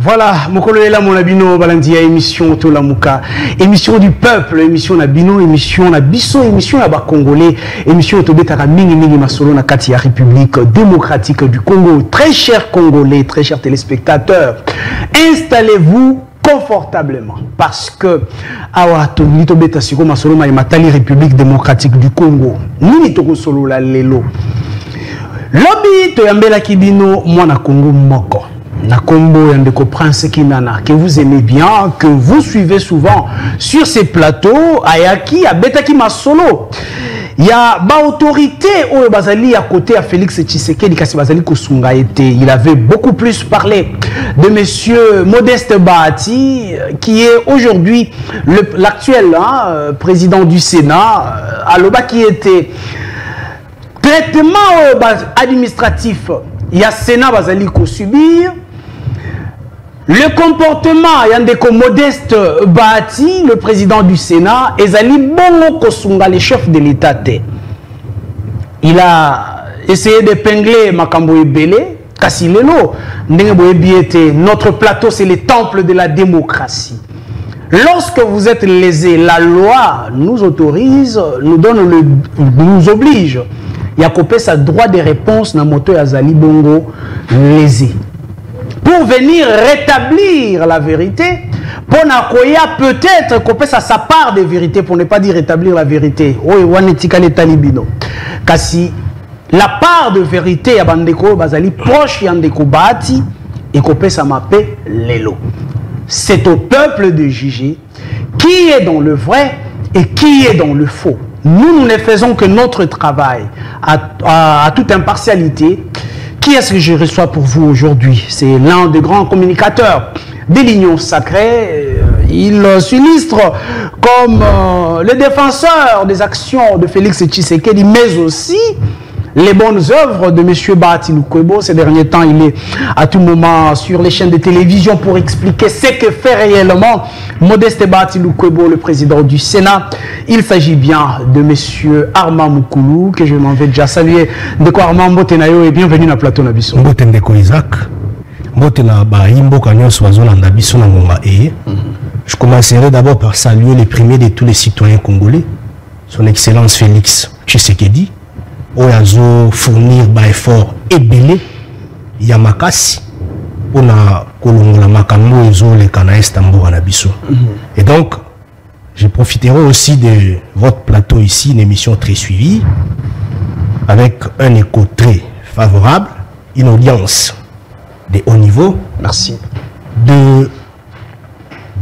Voilà, Mokololela Monabino, Balandia, émission Tolamuka, émission du peuple, émission Nabino, émission Nabiso, émission Naba Congolais, émission Tobetara Mingi Mingi Masolo na Katia République démocratique du Congo. Très chers Congolais, très chers téléspectateurs, installez-vous confortablement parce que awa to nito beta siko masolo ma matali République démocratique du Congo. Nini to solo la lelo. Lobby to yambela kibino mwana Congo moko. Nakombo Yandeko Prince Kinana, que vous aimez bien, que vous suivez souvent sur ces plateaux, Ayaki, Abetaki Masolo. Il y a ba autorité au Bazali à côté à Félix Tshisekedi Kasi Bazali Kosunga était. Il avait beaucoup plus parlé de monsieur Modeste Bahati, qui est aujourd'hui l'actuel président du Sénat, Aloba qui était traitement administratif. Il y a Sénat Bazali ko subir. Le comportement Yandeko Modeste Bahati, le président du Sénat, Ezali Bongo Kosunga, le chef de l'État. Il a essayé d'épingler Makambo Ebele, Kassilelo, notre plateau, c'est le temple de la démocratie. Lorsque vous êtes lésé, la loi nous autorise, nous oblige. Il y a coupé sa droit de réponse dans moto Yazali Bongo lésé. Pour venir rétablir la vérité, pour Nakoya peut-être couper sa part de vérité, pour ne pas dire rétablir la vérité. Oui, Wanetika les talibino. Kasi la part de vérité à Bandeko Bazali proche Yandeko Bahati et couper sa mappé Lelo. C'est au peuple de juger qui est dans le vrai et qui est dans le faux. Nous ne faisons que notre travail à toute impartialité. Qui est-ce que je reçois pour vous aujourd'hui? C'est l'un des grands communicateurs de l'Union sacrée. Il s'illustre comme le défenseur des actions de Félix Tshisekedi, mais aussi les bonnes œuvres de M. Bahati Lukwebo. Ces derniers temps, il est à tout moment sur les chaînes de télévision pour expliquer ce que fait réellement Modeste Bahati Lukwebo, le président du Sénat. Il s'agit bien de M. Armand Moukoulou, que je m'en vais déjà saluer. Ndeko Armand Mbotenayo et bienvenue dans le plateau Nabiso. Mbotendeko Isaac, Mbotena Bahimbo Kanyon Soazon Nabiso Nangonga E. Je commencerai d'abord par saluer le premier de tous les citoyens congolais, son Excellence Félix Tshisekedi. Oyazo fournir par effort ébélé Yamakasi on a kolongola makambo ezo le kanaes tambour anabiso. Et donc je profiterai aussi de votre plateau ici, une émission très suivie avec un écho très favorable, une audience de haut niveau. Merci. De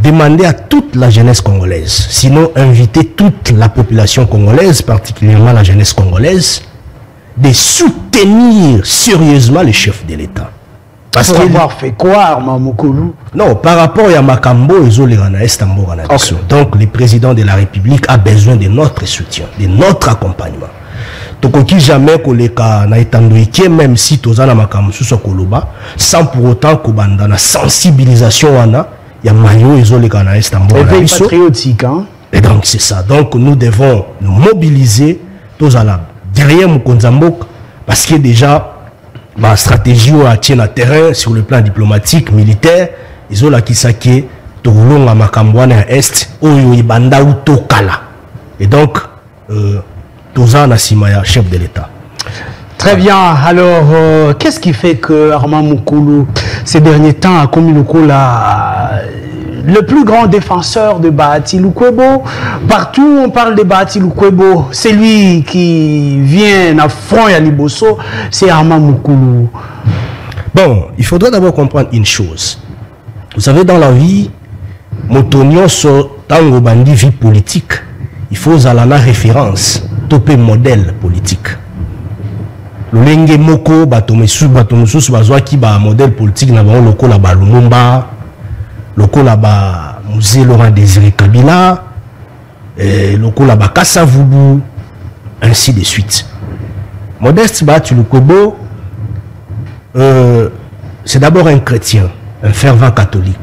demander à toute la jeunesse congolaise, sinon inviter toute la population congolaise, particulièrement la jeunesse congolaise, de soutenir sérieusement le chef de l'État. Parce qu'il avoir fait quoi, Armand Moukoulou? Non, par rapport à Makambo et Zolerana Estambour. Donc, le président de la République a besoin de notre soutien, de notre accompagnement. Donc, jamais koleka na etandoike, même si tozana Makambo sous Koloba, sans pour autant qu'on la sensibilisation wana, il y a Mayo et Zolerana Estambour. Éveil patriotique, hein? Et donc, c'est ça. Donc, nous devons nous mobiliser tous à la derrière Moukonzambok, parce que déjà ma stratégie tient à terrain sur le plan diplomatique, militaire, ils ont la kisake Tolonga Makambouane Est, Oyo Ibanda ou Tokala. Et donc, Toza Nassimaya, chef de l'État. Très bien. Alors, qu'est-ce qui fait que Armand Moukoulou, ces derniers temps, a commis le plus grand défenseur de Bahati Lukwebo? Partout on parle de Bahati Lukwebo, c'est lui qui vient à front à Liboso, c'est Armand Moukoulou. Bon, il faudrait d'abord comprendre une chose. Vous savez, dans la vie, Motonio so tango bandi vie politique, il faut alana référence, topé modèle politique. Lolenge moko batomesu bazwa ki ba modèle politique na ba loko la ba Lumumba, loko la ba Musée Laurent Désiré Kabila, loko la ba Kassavubu, ainsi de suite. Modeste Bahati Lukwebo, c'est d'abord un chrétien, un fervent catholique.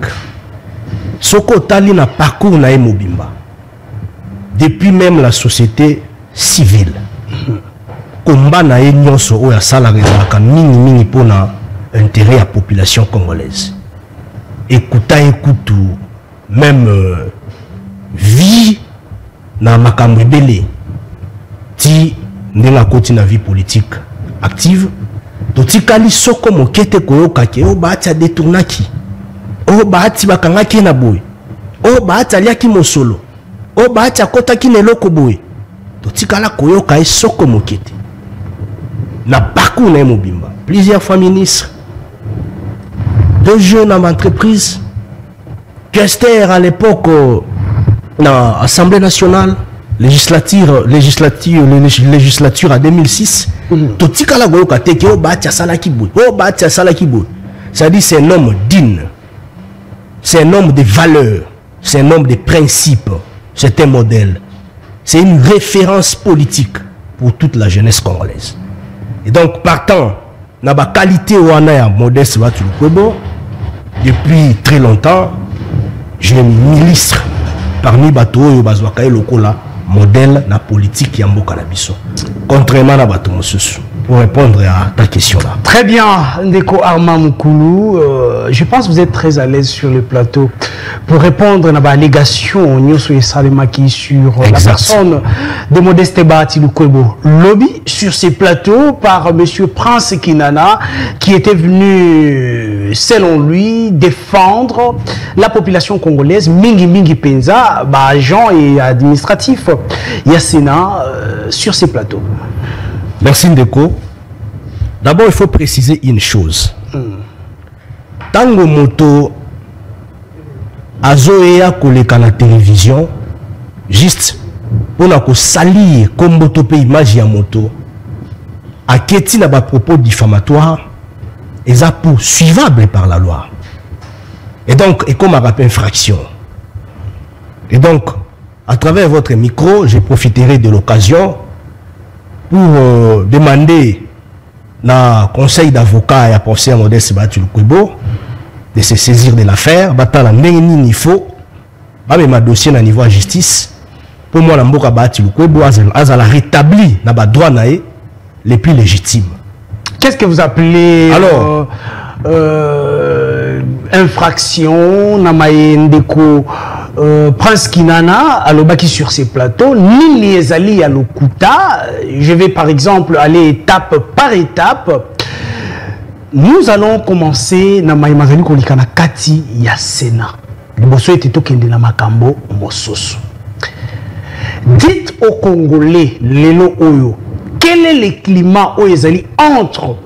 Soko Tali na parcours na Mobimba. Depuis même la société civile. Combat na nyonso oya sala rezaka mingi pour na intérêt à la population congolaise. écoute même vie na makambo ebele ti ndela koti na vie politique active totikali soko mokete koyoka ke o baati détournaki o baati bakangaki na boy o baati aliaki mosolo o baati akotaki na eloko boy totikala koyoka soko mokete na parcours na mobimba plusieurs fois ministre, 2 jeunes en entreprise, questeur à l'époque dans l'Assemblée nationale, législature à 2006. Totikala goyoka teke o baati salaki boy, o baati salaki boy. Ça dit c'est un homme digne, c'est un homme de valeurs, c'est un homme de principes, c'est un modèle, c'est une référence politique pour toute la jeunesse congolaise. Et donc partant na ba qualité wana ya Modeste Bahati Lukwebo, depuis très longtemps je m'illustre parmi bato oyo bazwaka lokola modèle na politique ya mboka na biso, contrairement à bato mosusu. Pour répondre à ta question là. Très bien, Ndeko Armand Moukoulou, je pense que vous êtes très à l'aise sur le plateau pour répondre à la allégation Nyoso Salemaki sur la personne de Modeste Bahati Lukwebo. Lobby sur ces plateaux par Monsieur Prince Kinana qui était venu, selon lui, défendre la population congolaise, Mingi Penza, agent et administratif Yassena sur ces plateaux. Merci Ndeko. D'abord, il faut préciser une chose. Tango moto azoea koleka na télévision, juste pour na ko salir comme moto pe image ya moto, aketi na ba propos diffamatoires, et ça poursuivable par la loi. Et donc, et comme un rappel infraction. Et donc, à travers votre micro, je profiterai de l'occasion pour demander na conseil d'avocat et à professeur Modeste Bahati Lukwebo de se saisir de l'affaire, batala ndenge il faut, ma dossier na niveau de justice pour moi la mboka Bahati Lukwebo azala rétabli na ba droit nae les plus légitimes. Qu'est-ce que vous appelez alors infraction na Ndeko Prince Kinana alobaki sur ces plateaux ni ezali ya lokuta. Je vais par exemple aller étape par étape. Nous allons commencer na maimazali kolikana kati ya Sénat. Liboso ete tokende na makambo mososo. Dites aux Congolais lelo oyo, quel est le climat oyo ezali entre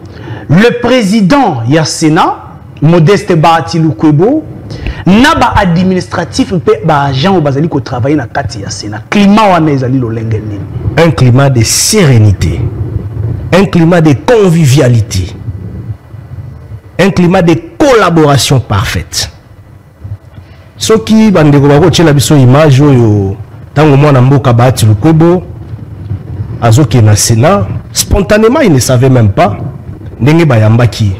le président ya Sénat Modeste Bahati Lukwebo naba administratif pe ba agent ou bazali ko travailler na kati ya Sénat. Climat wana ezali lolenge nini? Un climat de sérénité, un climat de convivialité, un climat de collaboration parfaite. Ce qui bandeko bako tshela biso image oyo tango mwana mboka Bahati Lukwebo azoke na Sénat, spontanément il ne savait même pas ndenge bayambaki.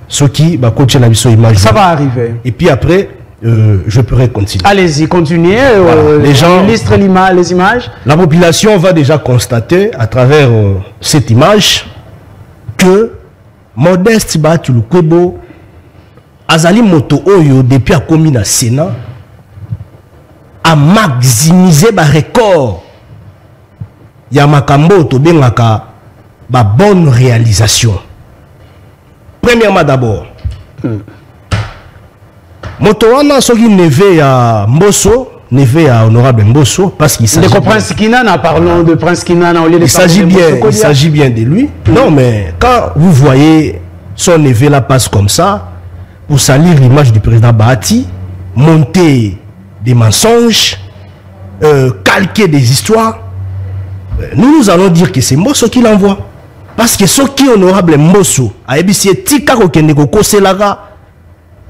Ce qui bako tshela biso image. Ça va arriver. Et puis après je pourrais continuer. Allez-y, continuez. Voilà. Les gens, illustrent les images. La population va déjà constater à travers cette image que Modeste Bahati Lukwebo azali moto oyo depuis a commis na Sénat a maximisé ba record ya makambo to bengaka ba bonne réalisation. Premièrement d'abord, moto wana soki neve ya Mbosso, neve ya honorable Mbosso, parce qu'il s'agit. De Prince Kinana, parlons de Prince Kinana au lieu de. Il s'agit bien de lui. Non, mais quand vous voyez son neveu là passe comme ça, pour salir l'image du président Bahati, monter des mensonges, calquer des histoires, nous allons dire que c'est Mbosso qui l'envoie. Parce que ce qui est honorable Mbosso, a ébissé tika kokende kokoselaka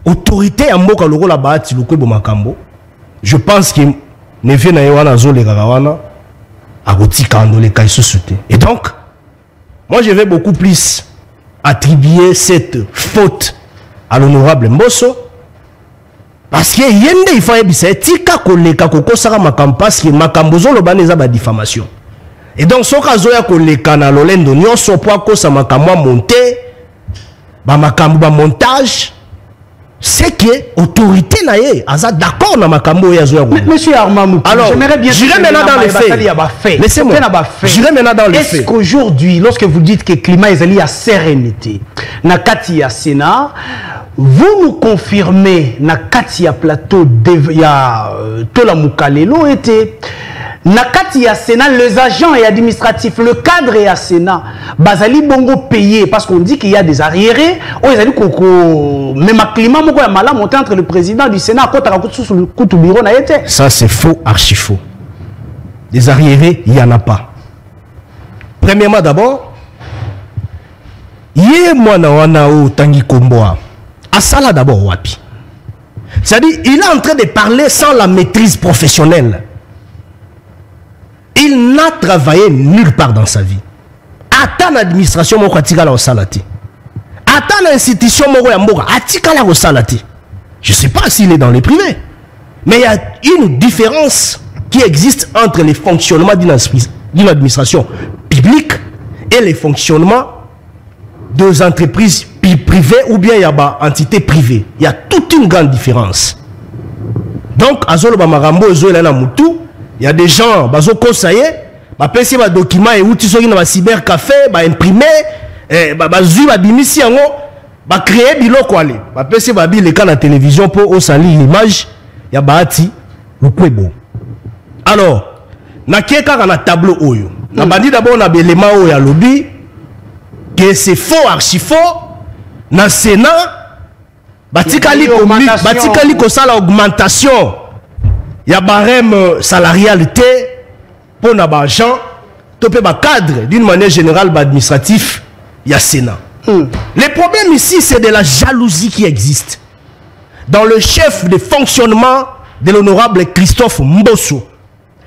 autorité ya mboka lokola Bahati Lukwebo makambo. Je pense que neve na yewana zoleka wana akotika andole kai susute. Et donc, moi je vais beaucoup plus attribuer cette faute à l'honorable Mbosso parce que yende il faut ébissé tika koleka kokosaka makambo parce que makambo zoloba neza ba diffamation. Et donc, ce cas koleka na lolendo nyonso po akosa makambo monté ba makambo ba montage c'est que l'autorité naïe a d'accord dans Makambo et Monsieur Armamou, alors, j'aimerais bien j'irai maintenant dans les faits. Laissez-moi. J'irai maintenant dans les faits. Est-ce qu'aujourd'hui, lorsque vous dites que le climat est lié à sérénité, Nakati ya Sénat, vous nous confirmez Nakati ya plateau ya Tola Mukalelo était Nakati ya Sénat, les agents et administratifs, le cadre et à Sénat, Bazali Bongo payé parce qu'on dit qu'il y a des arriérés. Même un climat, il mal monté entre le président du Sénat et bureau. Ça, c'est faux, archi faux. Des arriérés, il n'y en a pas. Premièrement, d'abord, Tanguy Komboa, Asala d'abord, Wapi. C'est-à-dire, il est en train de parler sans la maîtrise professionnelle. Il n'a travaillé nulle part dans sa vie. Attends l'administration, mon kwatika la osalati. Attends l'institution, mon yamboka, atika la osalati. Je ne sais pas s'il est dans les privés. Mais il y a une différence qui existe entre les fonctionnements d'une administration publique et les fonctionnements des entreprises privées ou bien il y a entité privée. Il y a toute une grande différence. Donc, Azolo Bamarambo, Moutou, il y a des gens, bazo conseillé, ba pesi ba document et outil soki na ba cybercafé, ba imprimer, ba zui ba bimisi yango, ba créer biloko ale. Ba pesi ba bi le cas na télévision pour au sali l'image, ya baati lukwebo. Alors, na keka na tableau oyo. Na bandi d'abord na belema oyo ya lobby que c'est faux, archi faux. Na Sénat, batikali ko sala augmentation. Il y a barème salarialité pour les agents, cadre d'une manière générale administratif, il y a Sénat. Le problème ici, c'est de la jalousie qui existe. Dans le chef de fonctionnement de l'honorable Christophe Mbosso,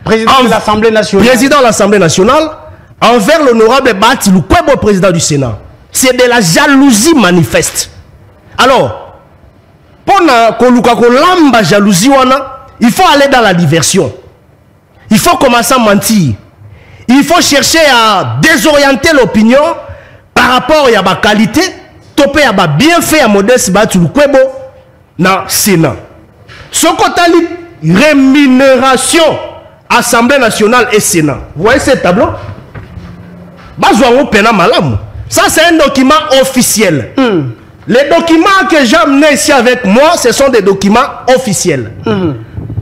président de l'Assemblée nationale. Président de l'Assemblée nationale, envers l'honorable Bati Lukwebo, président du Sénat. C'est de la jalousie manifeste. Alors, pour la jalousie, il faut aller dans la diversion. Il faut commencer à mentir. Il faut chercher à désorienter l'opinion par rapport à la qualité, topé à la bienfait à Modeste Batulukwebo dans le Sénat. Ce côté rémunération, Assemblée nationale et Sénat. Vous voyez ce tableau? Ça, c'est un document officiel. Les documents que j'ai amenés ici avec moi, ce sont des documents officiels.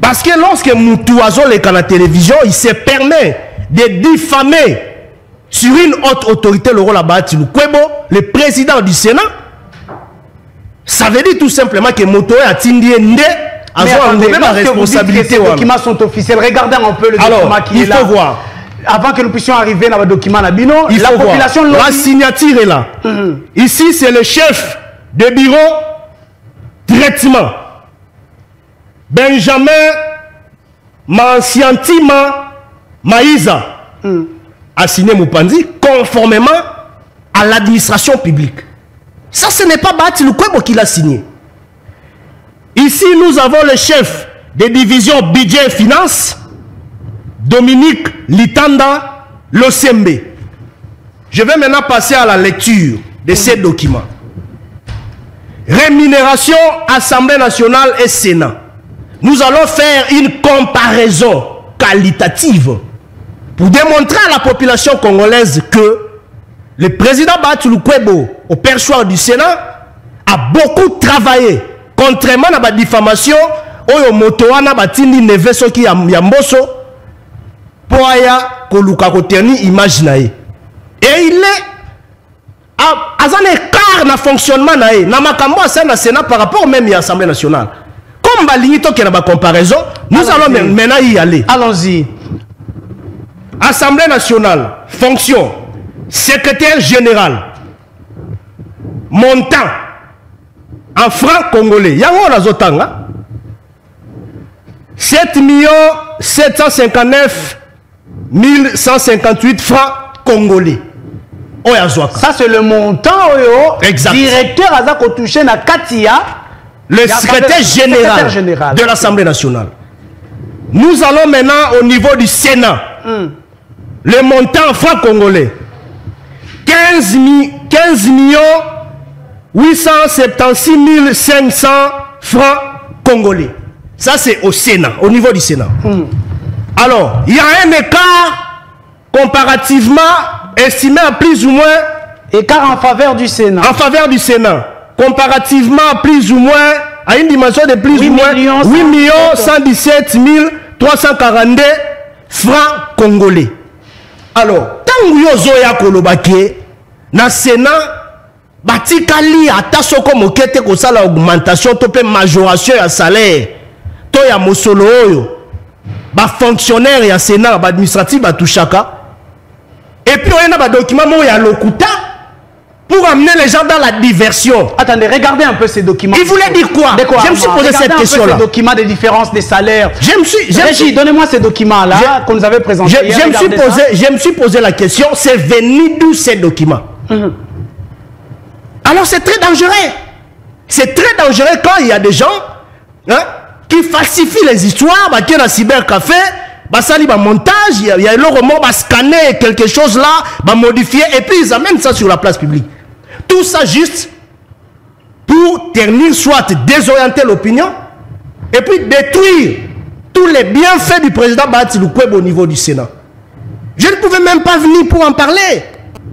Parce que lorsque Moutouazo est à la télévision, il se permet de diffamer sur une haute autorité, le rôle le président du Sénat. Ça veut dire tout simplement que Moutoué a tindé la responsabilité. Les documents sont officiels. Regardez un peu le document qui est là. Il faut voir. Avant que nous puissions arriver dans le document Nabino, la population... La signature est là. Ici, c'est le chef de bureau traitement. Benjamin Manciantima Maïza a signé Moupandi conformément à l'administration publique. Ça, ce n'est pas Bati Lukwebo qui l'a signé. Ici, nous avons le chef des divisions budget et finance, Dominique Litanda Losembe. Je vais maintenant passer à la lecture de ces documents. Rémunération, Assemblée nationale et Sénat. Nous allons faire une comparaison qualitative pour démontrer à la population congolaise que le président Bati Lukwebo, au perchoir du Sénat, a beaucoup travaillé. Contrairement à la diffamation, Oyo Motoana Batindi Neveso qui a Mbosso, pour aya Koluka Koterni imaginae. Et il est à un écart dans le fonctionnement nae. Na makambo à na Sénat par rapport même à l'Assemblée nationale. Comme Balinito qui a une comparaison, nous allons maintenant y aller. Allons-y. Assemblée nationale, fonction, secrétaire général, montant en francs congolais. Yango na zotanga 7 759 1158 francs congolais. Ça c'est le montant exact. Directeur Azako touché na Katia, le secrétaire général de l'Assemblée nationale. Nous allons maintenant au niveau du Sénat. Le montant en francs congolais 15 876 500 francs congolais. Ça, c'est au Sénat, au niveau du Sénat. Alors, il y a un écart comparativement estimé à plus ou moins... Écart en faveur du Sénat. En faveur du Sénat. Comparativement à plus ou moins... À une dimension de plus ou moins 8 117 342 francs congolais. Alors, tant que vous avez kolobake, dans le Sénat, batikali ata soko mokete ko sala augmentation to pe majoration ya salaire to ya mosolo oyo ba fonctionnaire ya Sénat ba administratif ba touchaka et puis on a ba document mo ya lokuta pour amener les gens dans la diversion. Attendez, regardez un peu ces documents. Il voulait dire quoi? Je me suis posé cette question-là. Ces documents des différences des salaires. Régie, donnez-moi ces documents-là qu'on nous avait présentés. Je me suis posé la question, c'est venu d'où ces documents? Alors c'est très dangereux. C'est très dangereux quand il y a des gens qui falsifient les histoires, qui ont un cybercafé, sali montage, il y a le roman, scanner quelque chose là, modifier, et puis ils amènent ça sur la place publique. Tout ça juste pour ternir, soit désorienter l'opinion, et puis détruire tous les bienfaits du président Bahati Lukwebo au niveau du Sénat. Je ne pouvais même pas venir pour en parler.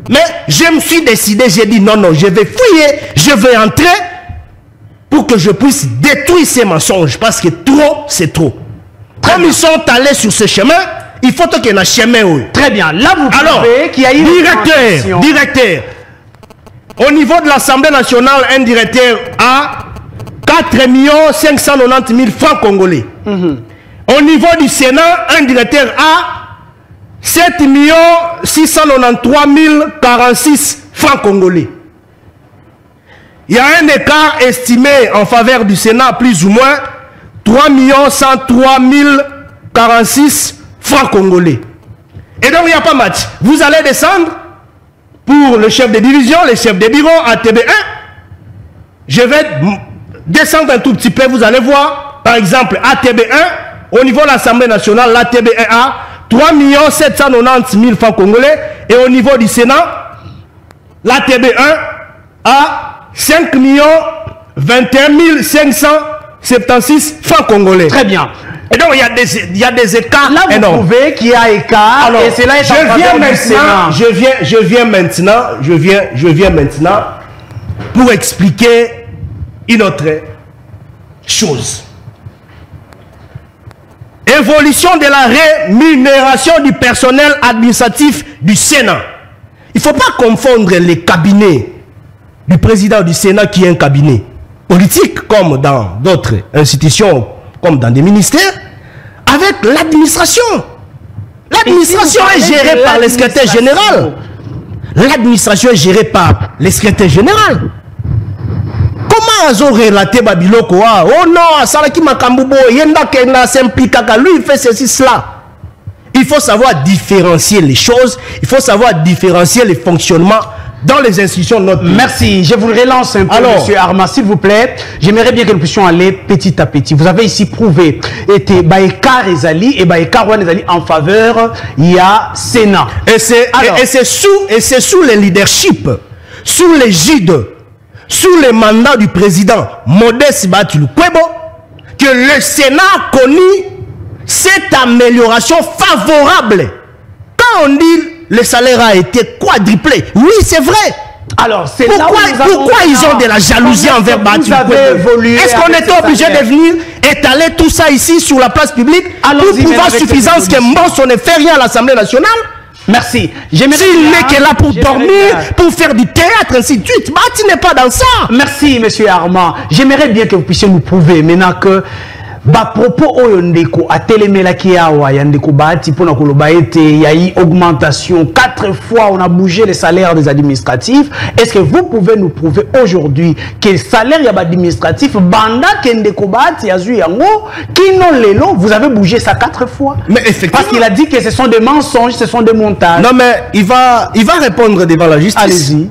Mais je me suis décidé, j'ai dit non, non, je vais fouiller, je vais entrer pour que je puisse détruire ces mensonges, parce que trop, c'est trop. Comme ils sont allés sur ce chemin, il faut qu'il y ait un chemin. Très bien. Là, vous trouvez qu'il y a une directeur. Au niveau de l'Assemblée nationale, un directeur a 4 590 000 francs congolais. Au niveau du Sénat, un directeur a 7 693 046 francs congolais. Il y a un écart estimé en faveur du Sénat, plus ou moins 3 103 046 francs congolais. Et donc il n'y a pas match. Vous allez descendre pour le chef de division, le chef de bureau, ATB1. Je vais descendre un tout petit peu, vous allez voir. Par exemple, ATB1, au niveau de l'Assemblée nationale, l'ATB1 a 3 790 000 francs congolais. Et au niveau du Sénat, l'ATB1 a 5 21 576 francs congolais. Très bien. Et donc il y a des écarts. Là, vous trouvez qu'il y a écart. Alors, et c'est là je viens maintenant pour expliquer une autre chose. Évolution de la rémunération du personnel administratif du Sénat. Il ne faut pas confondre les cabinets du président du Sénat qui est un cabinet politique comme dans d'autres institutions, comme dans des ministères, avec l'administration. L'administration est gérée par le secrétaire général. L'administration est gérée par le secrétaire général. Comment ils ont relaté Babiloko? Oh non, Salaki Makambubo, Yenda Kena Sempikaka, lui il fait ceci, cela. Il faut savoir différencier les choses, il faut savoir différencier les fonctionnements dans les institutions de notre pays. Merci, je vous relance un peu, monsieur Arma, s'il vous plaît. J'aimerais bien que nous puissions aller petit à petit. Vous avez ici prouvé que Baïkar Ezali et Baïkar Wan Ezali en faveur, il y a Sénat. Et c'est sous le leadership, sous l'égide, sous le mandat du président Modeste Bahati Lukwebo que le Sénat a connu cette amélioration favorable. Quand on dit le salaire a été quadruplé, oui c'est vrai. Alors, c'est pourquoi ils ont de la jalousie envers Bahati Lukwebo? Est-ce qu'on était obligé de venir étaler tout ça ici sur la place publique pour pouvoir suffisance que Mbosso ne fait rien à l'Assemblée nationale? Merci. S'il n'est que là pour dormir, pour faire du théâtre, ainsi de suite, Bahati n'est pas dans ça. Merci, monsieur Armand. J'aimerais bien que vous puissiez nous prouver maintenant que propos oyondeko a telemelaki awa yandeko Bahati pona koloba ete ya eu augmentation 4 fois, on a bougé les salaires des administratifs. Est-ce que vous pouvez nous prouver aujourd'hui que le salaire ya administratif banda kendeko Bahati azu yango kino lelo vous avez bougé ça 4 fois? Mais effectivement, parce qu'il a dit que ce sont des mensonges, ce sont des montages. Non mais il va répondre devant la justice. Allez-y.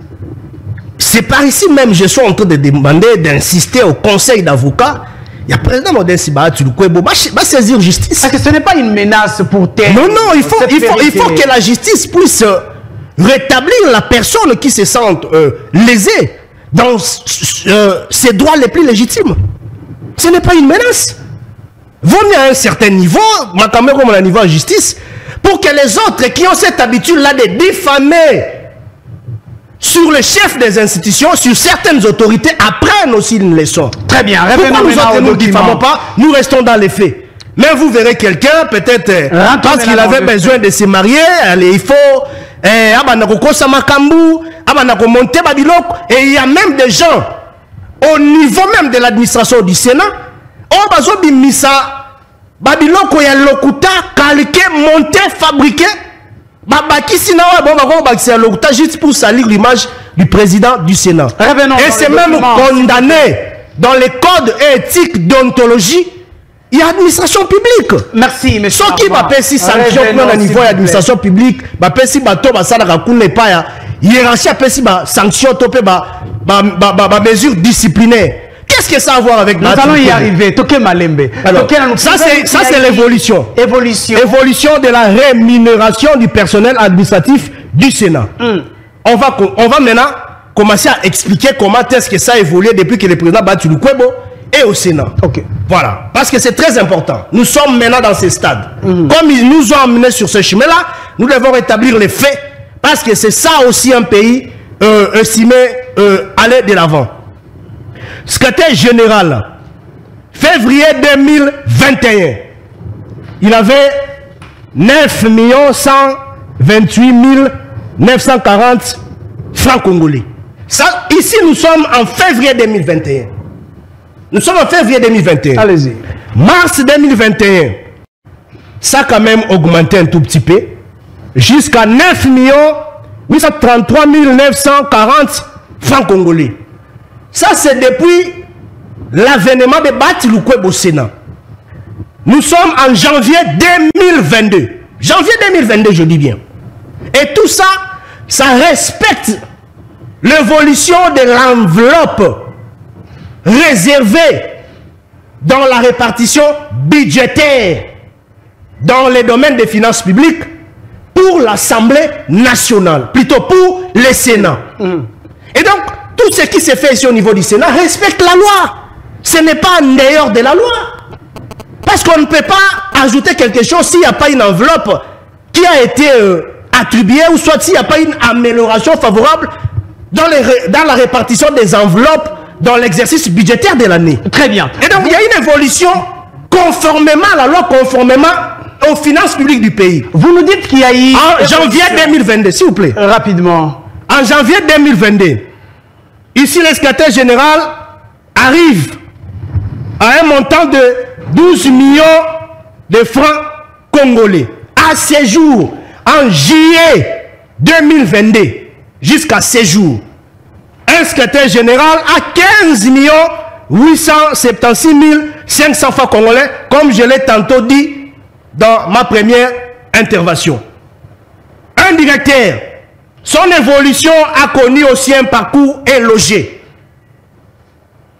C'est par ici même je suis en train de demander, d'insister au conseil d'avocats. Il y a le président Modeste Bahati Lukwebo va saisir justice. Parce que ce n'est pas une menace pour terre. Non, non, il faut que la justice puisse rétablir la personne qui se sente lésée dans ses droits les plus légitimes. Ce n'est pas une menace. Vaut mieux à un certain niveau, comme à un niveau de justice, pour que les autres qui ont cette habitude-là de diffamer sur le chef des institutions, sur certaines autorités, apprennent aussi une leçon. Très bien. Pourquoi nous autres ne diffamons pas? Nous restons dans les faits. Mais vous verrez quelqu'un, peut-être, parce qu'il avait besoin de se marier, allez, il faut... et il y a même des gens au niveau même de l'administration du Sénat babiloko ya lokuta calqué, monté, fabriqué juste pour salir l'image du président du Sénat. Et c'est même condamné dans les codes éthiques d'ontologie. Il y a administration publique. Merci, monsieur. Ce qui va payer si sanction au niveau de l'administration publique, va payer si bateau, va ça la pas ya hiérarchie, va si sanction, topé, mesure disciplinaire. Qu'est-ce que ça a à voir avec nous allons y arriver. Toké Malembe. Alors, ça c'est l'évolution. Évolution de la rémunération du personnel administratif du Sénat. On va maintenant commencer à expliquer comment est-ce que ça a évolué depuis que le président Bathily Lukwebo et au Sénat. Voilà. Parce que c'est très important. Nous sommes maintenant dans ce stade. Comme ils nous ont amenés sur ce chemin-là, nous devons rétablir les faits. Parce que c'est ça aussi un pays estimé aller de l'avant. Secrétaire général, février 2021, il avait 9 128 940 francs congolais. Ça, ici, nous sommes en février 2021. Nous sommes en février 2021. Allez-y. Mars 2021, ça a quand même augmenté un tout petit peu. Jusqu'à 9 833 940 francs congolais. Ça, c'est depuis l'avènement de Bathily Lukwebo au Sénat. Nous sommes en janvier 2022. Janvier 2022, je dis bien. Et tout ça, ça respecte l'évolution de l'enveloppe réservée dans la répartition budgétaire dans les domaines des finances publiques pour l'Assemblée nationale, plutôt pour le Sénat. Et donc, tout ce qui se fait ici au niveau du Sénat respecte la loi. Ce n'est pas en dehors de la loi. Parce qu'on ne peut pas ajouter quelque chose s'il n'y a pas une enveloppe qui a été attribuée ou soit s'il n'y a pas une amélioration favorable dans la répartition des enveloppes dans l'exercice budgétaire de l'année. Très bien. Et donc, il y a une évolution conformément à la loi, conformément aux finances publiques du pays. Vous nous dites qu'il y a eu... En janvier 2022, s'il vous plaît. Rapidement. En janvier 2022, ici, le secrétaire général arrive à un montant de 12 millions de francs congolais. À ce jour, en juillet 2022, jusqu'à ce jour, un secrétaire général a 15 876 500 francs congolais, comme je l'ai tantôt dit dans ma première intervention. Un directeur, son évolution a connu aussi un parcours élogé.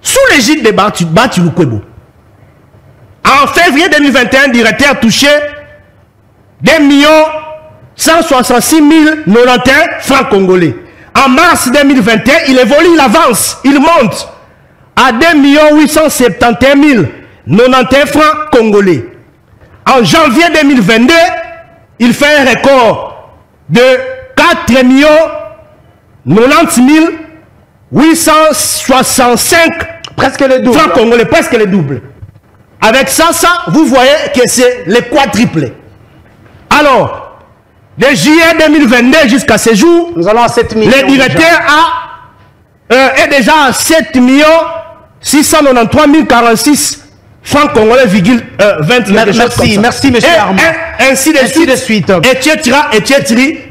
Sous l'égide de Bathily Lukwebo. En février 2021, le directeur touchait 2 166 091 francs congolais. En mars 2021, il évolue, il avance, il monte à 2 871 091 francs congolais. En janvier 2022, il fait un record de 4 90 865 presque le double. francs congolais, presque le double. Avec ça, vous voyez que c'est le quadruple. Alors, de juillet 2022 jusqu'à ce jour, nous allons à 7 millions. Le directeur est déjà à 7 693 046 francs congolais, 20. Merci, monsieur Armand. Ainsi de suite. Et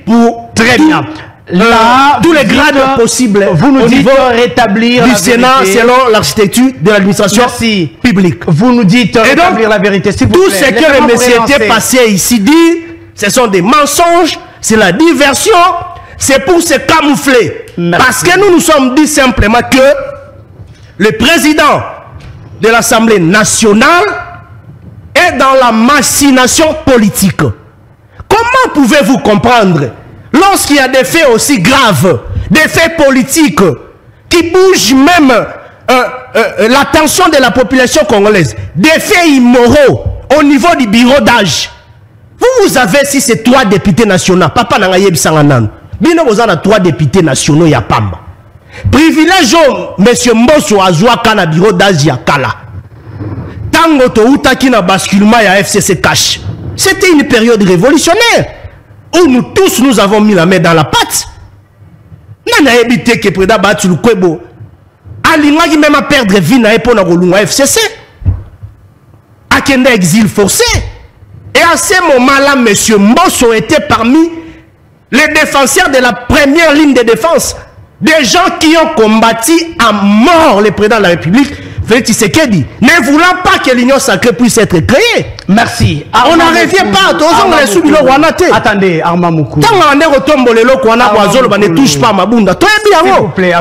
pour très bien. Là, tous les grades possibles. Vous nous dites rétablir du Sénat selon l'architecture de l'administration publique. Vous nous dites rétablir la vérité. Tout ce que le monsieur était passé ici dit, ce sont des mensonges, c'est la diversion, c'est pour se camoufler. Merci. Parce que nous nous sommes dit simplement que le président de l'Assemblée nationale est dans la machination politique. Comment pouvez-vous comprendre lorsqu'il y a des faits aussi graves, des faits politiques qui bougent même l'attention de la population congolaise, des faits immoraux au niveau du bureau d'âge. Vous avez, si c'est 3 députés nationaux, papa n'a pas bisanganan. Bino vous avez 3 députés nationaux ya pamba. Privilège monsieur Mbosso Azouaka na bureau d'âge ya kala. Tango to utaki na basculement ya FCC cash. C'était une période révolutionnaire où nous tous nous avons mis la main dans la pâte. N'a évité que Préda Batu Kwebo Alingaki même à perdre vie na epona kolunga FCC. Akenda exil forcé. Et à ce moment-là, monsieur Mbosso était parmi les défenseurs de la première ligne de défense. Des gens qui ont combattu à mort le président de la République, Félix Tshisekedi, ne voulant pas que l'Union sacrée puisse être créée. Merci. On n'en revient pas. Attendez, Arma Moukou. Tant qu'on est retombé le loco, on a ne touche pas ma bunda. Toi, s'il vous plaît,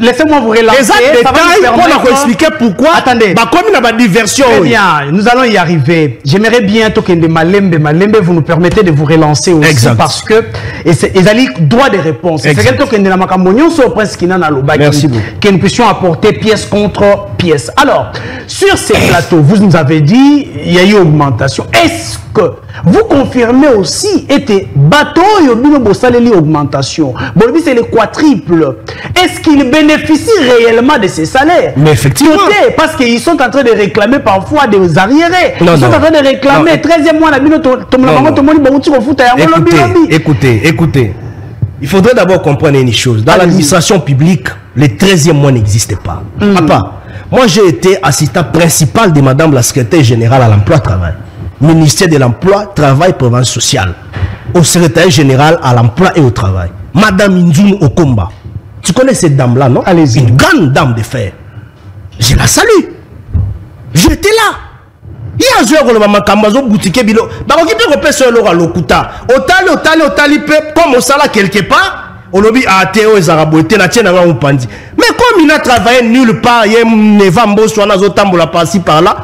laissez-moi vous relancer. Les détails, on a expliqué pourquoi. Attendez. Comme il y a une diversion. Très bien, nous allons y arriver. J'aimerais bien que Malembe, vous nous permettez de vous relancer aussi. Exact. Parce que ils ont droit de réponse. C'est quelque chose que nous puissions apporter pièce contre pièce. Alors, sur ces plateaux, vous nous avez dit il y a eu augmentation. Est-ce que vous confirmez aussi et bateau yobino bosaleli augmentation? Bon, c'est le quadruple. Est-ce qu'ils bénéficient réellement de ces salaires? Mais effectivement. Parce qu'ils sont en train de réclamer parfois des arriérés. Ils sont en train de réclamer 13e mois. Écoutez. Il faudrait d'abord comprendre une chose. Dans l'administration publique, le 13e mois n'existe pas. Papa, moi j'ai été assistant principal de madame la secrétaire générale à l'emploi-travail. Ministère de l'emploi, travail, prévention sociale. Au secrétaire général à l'emploi et au travail. Madame Inzoum Okomba. Tu connais cette dame-là, non? Allez-y. Une grande dame de fer. Je la salue. J'étais là. Il y a un jour où le boutique bilo. Bah on peut repérer le lokuta. Otali peut comme ça là quelque part. On lobby à Théo et Zaraboté na tienne à Pandi. Mais comme il n'a travaillé nulle part, il y a ne va mbosso na zotambo la passer par là.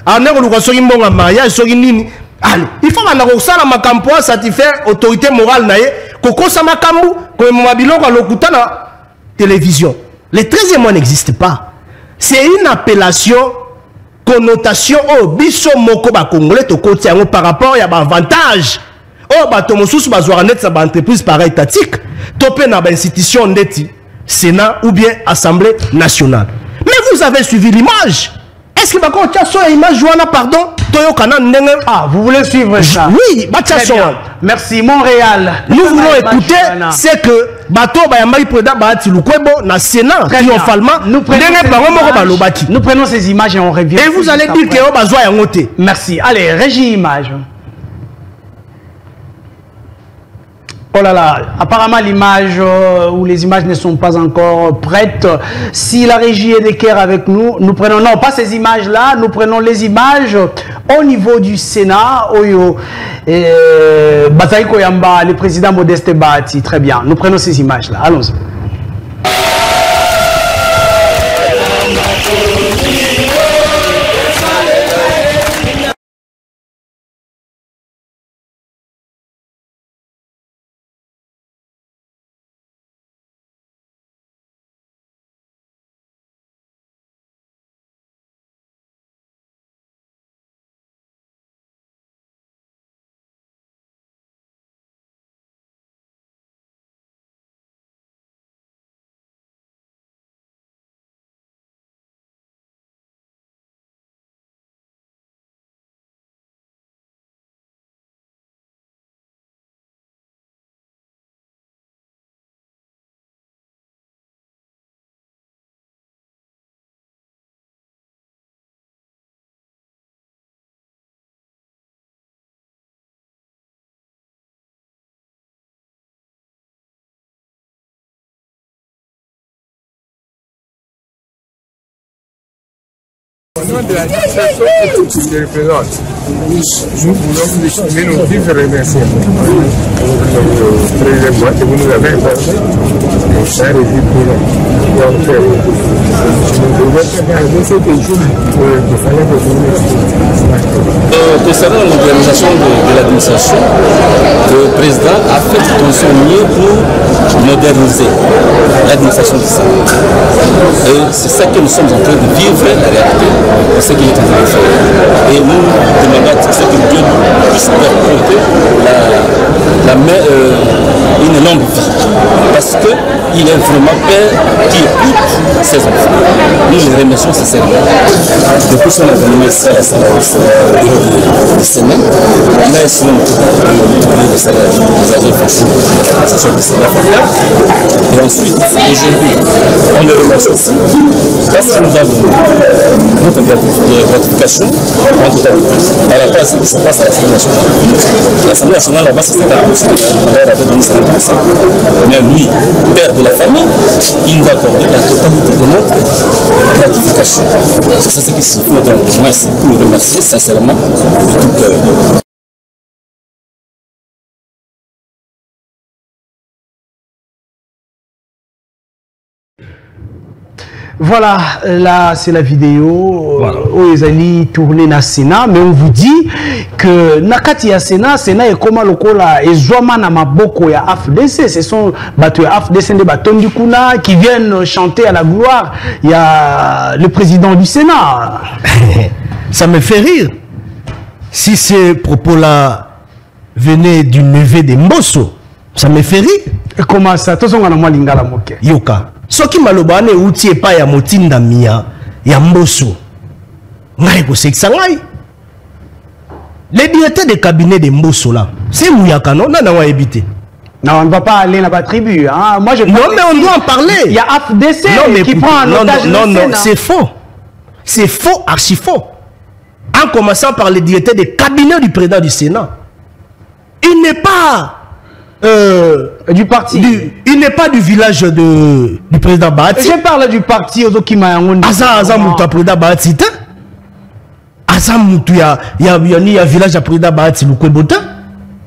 En est on reçoit une bonne mariage sur une ligne. Allez, il faut qu'on a ça la makampo satisfaire autorité morale naie. Koko sa makambu comme mabilo à lokuta na télévision. Le 13e mois n'existe pas. C'est une appellation. Connotation au biso moko ba congolais to côté par rapport à avantage oh ba to mosusu ba zoa net sa ba entreprise pareil tatique topé na ba institution ndeti Sénat ou bien Assemblée nationale. Mais vous avez suivi l'image. Est-ce que ba ko tia so image joana pardon toyo kana ndenge vous voulez suivre ça? Oui, ba tia so. Merci Montréal. Nous voulons écouter c'est que bato ba yamai preda ba ati lukwebo na Sénat triomphalement nous prenons ces images et on revient. Et vous allez dire que ba zoa yangote. Merci. Allez, régie image. Oh là là, apparemment l'image ou les images ne sont pas encore prêtes. Si la régie est d'équerre avec nous, nous prenons, non pas ces images-là, nous prenons les images au niveau du Sénat. Bataï Koyamba, le président Modeste Bahati, très bien. Nous prenons ces images-là, allons-y. Au nom de l'administration et tout ce qui représente, nous voulons vous exprimer nos vifs remerciements pour le 13e mois que vous nous avez accordé. C'est un régime pour nous. Concernant l'organisation de l'administration, le président a fait tout son mieux pour moderniser l'administration du Sénat. Et c'est ça que nous sommes en train de vivre, la réalité, de ce qu'il est en train de faire. Et nous demandons à ce que Dieu puisse leur porter une longue vie. Parce qu'il est vraiment père qui écoute ses enfants. Nous les remercions sincèrement. Depuis son avènement ici à la salle du Sénat, il a essayé de salaire des agents fâchés de l'association du Sénat. Et ensuite, aujourd'hui, on le remercie aussi parce que nous avons notre gratification en tout cas par rapport à ce qui se passe à l'Assemblée nationale. L'Assemblée nationale, là-bas, c'est un avait donné ça. Mais lui, père de la famille, il nous a accordé la totalité de notre gratification. C'est ça ce qui se fait. Donc, moi, c'est pour le remercier sincèrement de tout cœur. Voilà, là c'est la vidéo où ils allaient tourner na Sénat, mais on vous dit que nakati ya Sénat est comme lokola et Zouama na maboko ya AFDC, ce sont bateaux ya AFDC de Batondi Kuna qui viennent chanter à la gloire. Il y a le président du Sénat. Ça me fait rire. Si ces propos-là venaient du neveu de Mbosso, ça me fait rire. Et comment ça? Tous on a moins lingala moke. Yoka. Soki malobane outi epa ya motinda mia ya Mbosso. Ngai ko sekisa ngai. Les directeurs de cabinet de Mbosso là, c'est Mouyaka non? Non, non, éviter. Non, on ne va pas aller dans la tribu. Hein. Moi, je non, mais on doit en parler. Il y a AFDC qui écoute, prend un otage. Non, c'est faux. C'est faux, archi faux. En commençant par les directeurs de cabinet du président du Sénat. Il n'est pas du parti. Il n'est pas du village du président Bahati. Je parle du parti Ozokima Yangondi. Aza Mouta président Bahati. Aza Moutou ya village du président Bahati Lukwebota.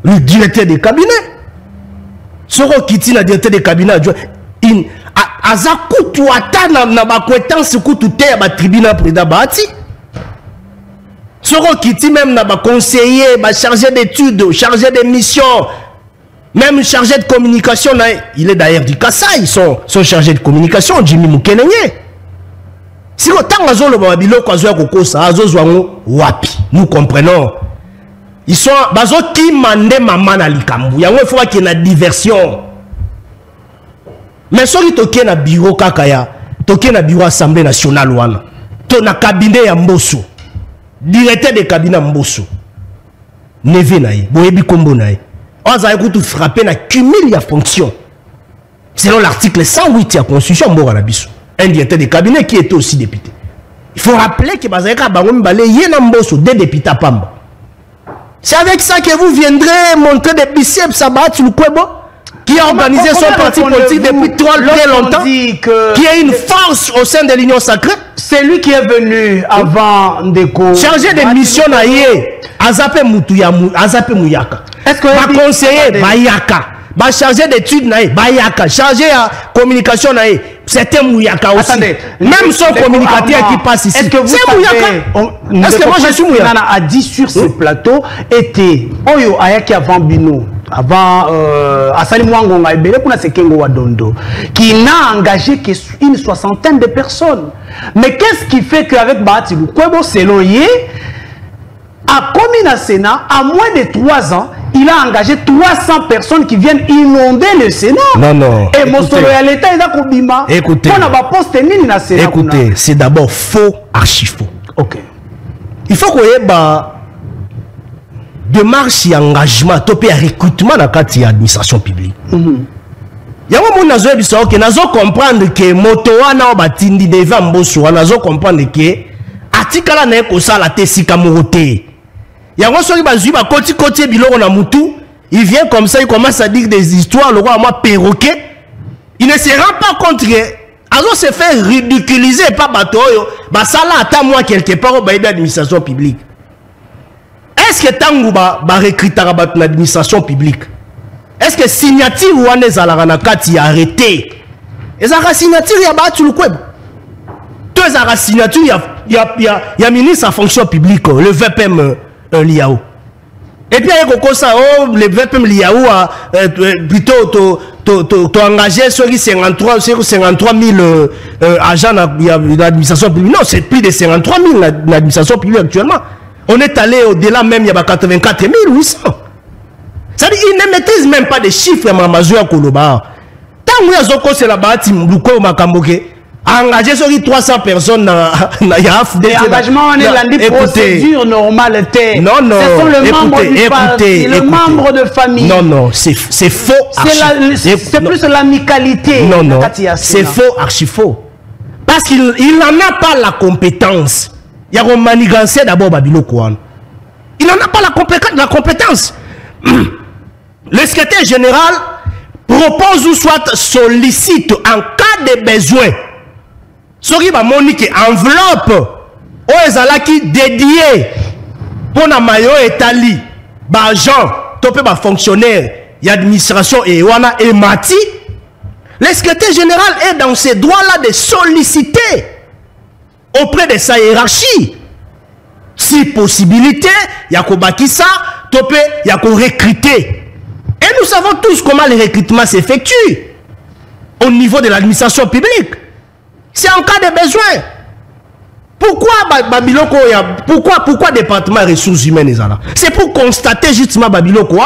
Le directeur de cabinet. Soro Kiti na directeur de cabinet. Aza Koutou Ata na bakwetance Koutou te ya tribunal président Bahati. Soro Kiti même na conseiller, chargé d'études, chargé de mission. Même chargé de communication, il est d'ailleurs du Kassai, son chargé de communication, Jimmy Moukenenye. Si autant azolo babilo kwazo kokosa azozwango wapi, nous comprenons. Ils sont bazo qui mande maman na likambu. Yango il faut qu'il y ait une diversion. Mais soki toke na bureau kakaya, toke na bureau assemblée nationale wana. To na cabinet ya Mbosso. Directeur de cabinet Mbosso. Neve naï, boyebi kombo naï. On a écouté frapper na cumul ya fonction. Selon l'article 108 de la Constitution, un directeur de cabinet qui était aussi député. Il faut rappeler que Bazaka Bangoum Balé yena Mbosso des députés à Pamba. C'est avec ça que vous viendrez montrer des biceps Sabat Lukwebo qui a organisé son parti politique depuis très longtemps, qui a une force au sein de l'Union sacrée. C'est lui qui est venu avant Ndeko. Chargé de mission naïe, Azape Moutouya, Azape Mouyaka. Est-ce que va conseiller Bayaka, va chargé d'études naïe, Bayaka, chargé à communication naïe, c'était Mouyaka aussi. Attendez, même son communicateur qui passe ici. Est-ce que vous Mouyaka? Est-ce que moi je suis Mouyaka? A dit sur ce plateau était Oyo Ayaki avant Bino. Avant Asali Mwangonga Ebele pour Sekengo Wadondo, qui n'a engagé qu'une soixantaine de personnes. Mais qu'est-ce qui fait qu'avec Bahati Lukwebo, selon Yé, à Komina Sénat, à moins de 3 ans, il a engagé 300 personnes qui viennent inonder le Sénat. Non, non. Et mon l'État est à Kobima. Écoutez, écoutez, c'est d'abord faux, archi faux. Ok. Il faut qu'on ait démarche et engagement, topé à recrutement dans la administration publique. Il y a un moment où nous comprendre que Motoana Batindi devant Mbosso, nous comprendre que Atikala n'est pas ça la Tessika Moroté. Il y a un moment où côté biloko na mutu, il vient comme ça, il commence à dire des histoires, le roi à moi perroquet. Il ne se rend pas compte que Azo se fait ridiculiser par Batoyo, bah ça là attend moi quelque part au bail d'administration publique. Est-ce que Tango va recruter l'administration publique? Est-ce que signature ou Anezalarana Kati a arrêté Et ça la signature, il y a battu le web. Deux à la signature, il y a ministre en fonction publique, le VPM Liao. Et puis il y a ça, le VPM Liao a plutôt engagé sur 53 000 agents de l'administration publique. Non, c'est plus de 53 000 l'administration publique actuellement. On est allé au-delà même, il y a 84 800. C'est-à-dire qu'ils ne maîtrisent même pas des chiffres, Mamazouya Koloba. Tant que vous avez là-bas, engagé sur 300 personnes dans l'engagement, on est dans des procédures normales. Non, non, ce sont les membres du parti, les membres de famille. Non, non, c'est faux. C'est plus l'amicalité. Non, non, c'est faux, archi faux. Parce qu'il n'en a pas la compétence. Il y a un manigancé d'abord Babilo Kouane. Il n'en a pas la compétence. Le secrétaire général propose ou soit sollicite en cas de besoin. Soki ba monique enveloppe aux qui dédié pour na mayo etali ba agent topé ba fonctionnaire y administration et wana et mati. Le secrétaire général est dans ses droits là de solliciter auprès de sa hiérarchie. Si possibilité, il y a baki ça, topé, il y a recruter. Et nous savons tous comment le recrutement s'effectue au niveau de l'administration publique. C'est en cas de besoin. Pourquoi Babiloko, pourquoi département ressources humaines est là? C'est pour constater justement Babiloko.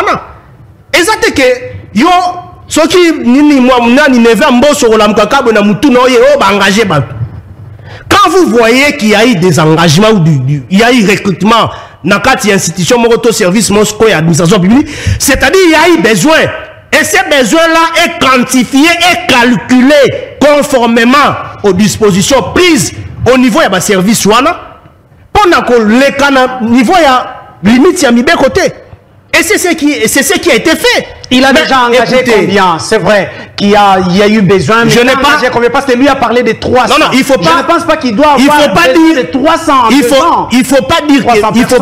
Et ça c'est que yo ce qui ni moi ni neve mboso la mkakabo na mutu no ye o ba engagé ba. Quand vous voyez qu'il y a eu des engagements ou il y a eu recrutement dans quatre institutions moto service Moscou et administration publique, c'est-à-dire il y a eu besoin. Et ces besoins-là est quantifié et calculé conformément aux dispositions prises au niveau de service wana. Pendant que le niveau il y a limite il y a mis de côté. Et c'est ce qui a été fait. Il a déjà engagé combien? C'est vrai qu'il y a eu besoin. Mais je n'ai pas combien parce que lui a parlé de 300. Non, non, il faut pas. Je ne pense pas qu'il doit avoir. Il faut pas dire de 300. Il faut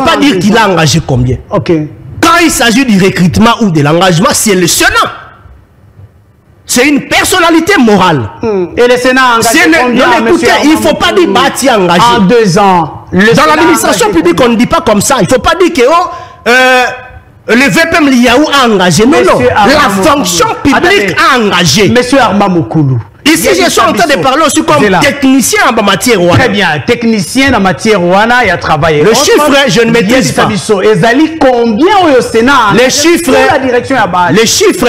pas dire qu'il a engagé combien. Ok. Quand il s'agit du recrutement ou de l'engagement, c'est le Sénat. C'est une personnalité morale. Et le Sénat a engagé combien? Non, écoutez, il ne faut pas dire bâti engagé. En 2 ans. Dans l'administration publique, on ne dit pas comme ça. Il ne faut pas dire que le VPM Liaou a engagé. Non, non. La fonction publique a engagé. Monsieur Arma Moukoulou. Ici, je suis en train de parler aussi comme technicien en matière ouana. Très bien, technicien en matière ouana, il a travaillé. Le chiffre, je ne maîtrise pas. Ezali combien au Sénat? Les chiffres,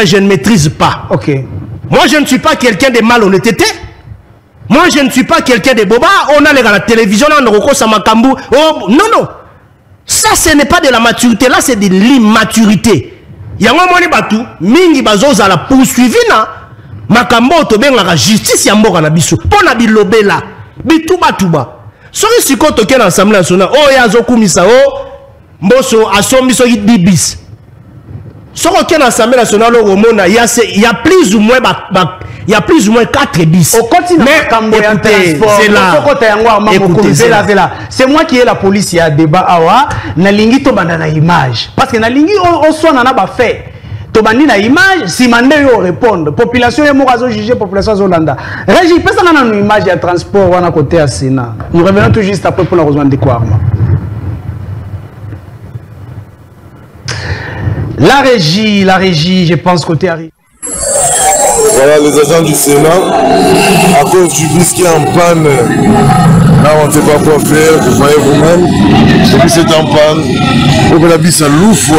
je ne maîtrise pas. Ok. Moi, je ne suis pas quelqu'un de malhonnêteté. Moi, je ne suis pas quelqu'un de boba. On a les à la télévision, on a Roko Samakambu. Oh, non, non. Ça, ce n'est pas de la maturité. Là, c'est de l'immaturité. Il y a un moment où mingi bazoz à la poursuivi na. Makambo to benga la justice ya mboka na biso pona bilobela bituba tuba soki siko toke na assemblée nationale oh ya zokumisa oh mboso asombi soki dibis soko ke na assemblée nationale au mona il y a plus ou moins il y a plus ou moins 4 bis au continent makambo ya transport c'est moi qui ai la police ya débat awa na lingi to banda na image parce que na lingi on soit na ba fait Tobandi na image, si mandé yo répondre. Population est morazo jugée, population zolanda. Régie, personne n'a une image de transport ou à côté à Sénat. Nous revenons tout juste après pour la rejoindre de Kouarma. La régie, je pense côté arrive. Voilà les agents du Sénat, à cause du bus qui est en panne, là on ne sait pas quoi faire, vous voyez vous-même, ce bus est en panne, il faut que la bus à l'ouf,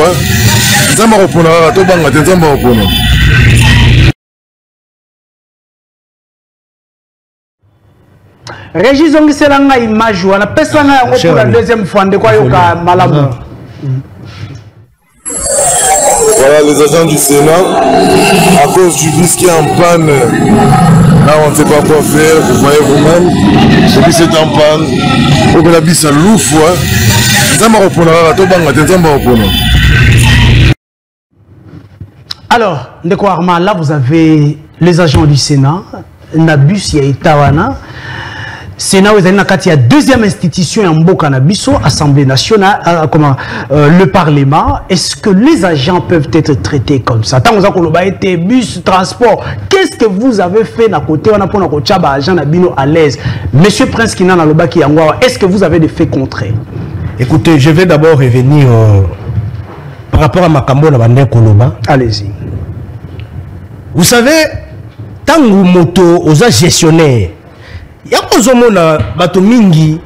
Régis Zongiselanga image ou la personne pour la deuxième fois de quoi yoka malamu. Voilà les agents du Sénat, à cause du bus qui est en panne, là on ne sait pas quoi faire, vous voyez vous-même, ce bus est en panne, il faut que la bus à l'ouf, Alors, Ndeko Arma, là vous avez les agents du Sénat, Nabus Yaitawana, Sénat, il y a deuxième institution en Mbokanabiso, Assemblée nationale, le Parlement. Est-ce que les agents peuvent être traités comme ça? Tant que vous avez été bus, transport, qu'est-ce que vous avez fait à côté? On a pour notre agent à l'aise. Monsieur Prince Kinan Alobaki Yangwa, est-ce que vous avez des faits contraires? Écoutez, je vais d'abord revenir par rapport à Makambo Nabande Koloba. Allez-y. Vous savez, tant que moto aux gestionnaires, il y a un bato mingi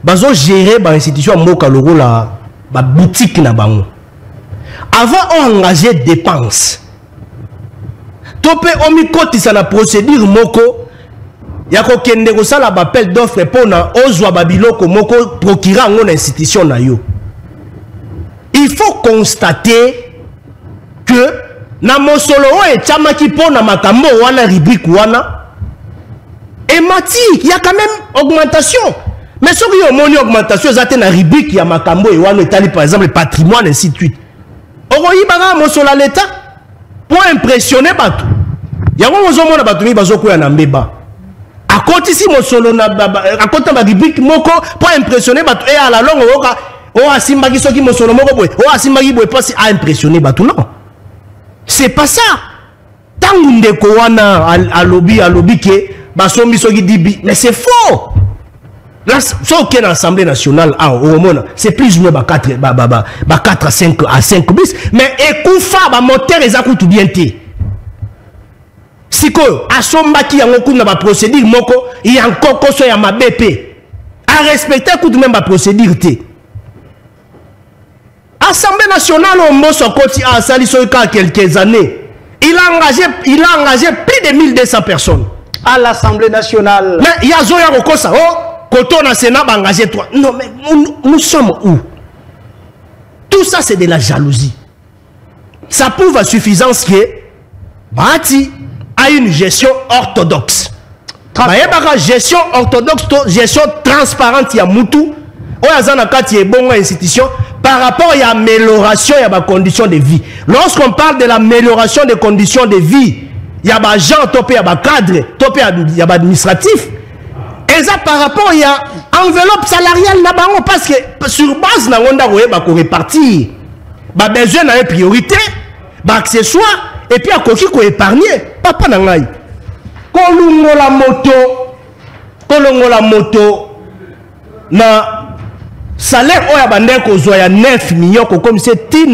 bazo gérer ba institution mboka logo la ba boutique na bango. Avant on engager dépenses. Topé omikotisa na procédure moko ya ko kende ko sala ba appel d'offre pona ozwa babiloko moko procurer ngona institution na yo. Il faut constater que na mosolo o e chamaki pona makambo wana rubrique wana. Et Mati, il y a quand même augmentation. Mais ce qui y a une augmentation, c'est une rubrique, il y a Makambo et Wano Italie, par exemple, le patrimoine, et ainsi de suite. On va y avoir un l'État pour impressionner Batou. Il y a un moment où Batou est en Mbeba. À côté ici, à côté de la rubrique, pour impressionner Batou. Et à la longue, on a Simbagi Soki Mosolo Moko, on a Simbagi Boy, pas à impressionner Batou. Non. C'est pas ça. Tant que Wana à lobby, mais c'est faux. Là, c'est l'Assemblée nationale, c'est plus ou moins 4 à 5 bis. Mais écoute, moteur et ça coûte bien. Si à son baki, il y a procédure, il y a encore ma BP. À respecter, coûte même ma procédure. Assemblée nationale, au Mosso à Salisoïka quelques années, il a engagé plus de 1200 personnes. À l'Assemblée nationale. Mais il y a Zoya Rokosa, quand on a Sénat, engagé 3. Non, mais nous sommes où? Tout ça, c'est de la jalousie. Ça prouve à suffisance que Bati a une gestion orthodoxe. Gestion orthodoxe, gestion transparente, il y a Moutou. Il y a une bonne institution par rapport à l'amélioration des conditions de vie. Lorsqu'on parle de l'amélioration des conditions de vie, il y a des gens, il y a des cadres, il y a des administratifs. Et ça, par rapport à l'enveloppe salariale, parce que sur base, on va répartir. Il y a besoin d'une priorité, des accessoires, et puis il y a quoi épargner. Papa Nangaï. Kolongo la moto, na salaire oya bandé ko zoya 9 millions, comme c'est plus de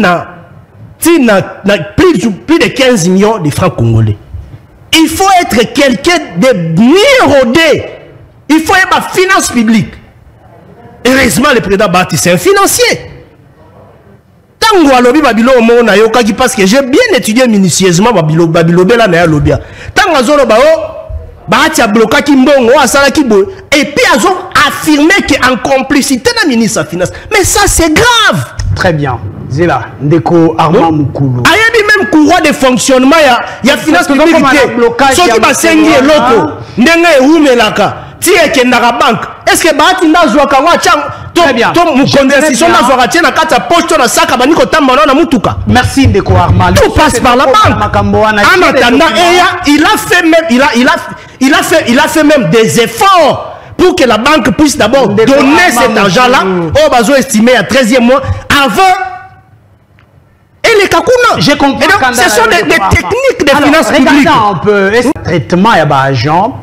15 millions de francs congolais. Il faut être quelqu'un de mieux rodé. Il faut être la finance publique. Heureusement, le président Bati, c'est un financier. Tango alobi babilo omo na yokaki parce que j'ai bien étudié minutieusement babilo bela na lobby. Tango azolo bao Bati a bloqué Kimbongo asala kibo et puis azo affirmé que en complicité na ministre de finance. Mais ça c'est grave. Très bien. Zela Ndeko Armand Mukulu. Ayebi même courroie de fonctionnement ya finance publique. Soki ba sengi eloko ndenge eumelaka ti ekendaka banque. Est-ce que Bati ndazwa kangwa chang très bien. Merci Ndeko Armand. Tout passe par la banque. En attendant, il a fait même des efforts pour que la banque puisse d'abord donner cet argent-là au bateau estimé à 13e mois avant. Et les Kakuna. J'ai compris. Ce sont des techniques de finances publiques. Un peu. Traitement, il y a agent.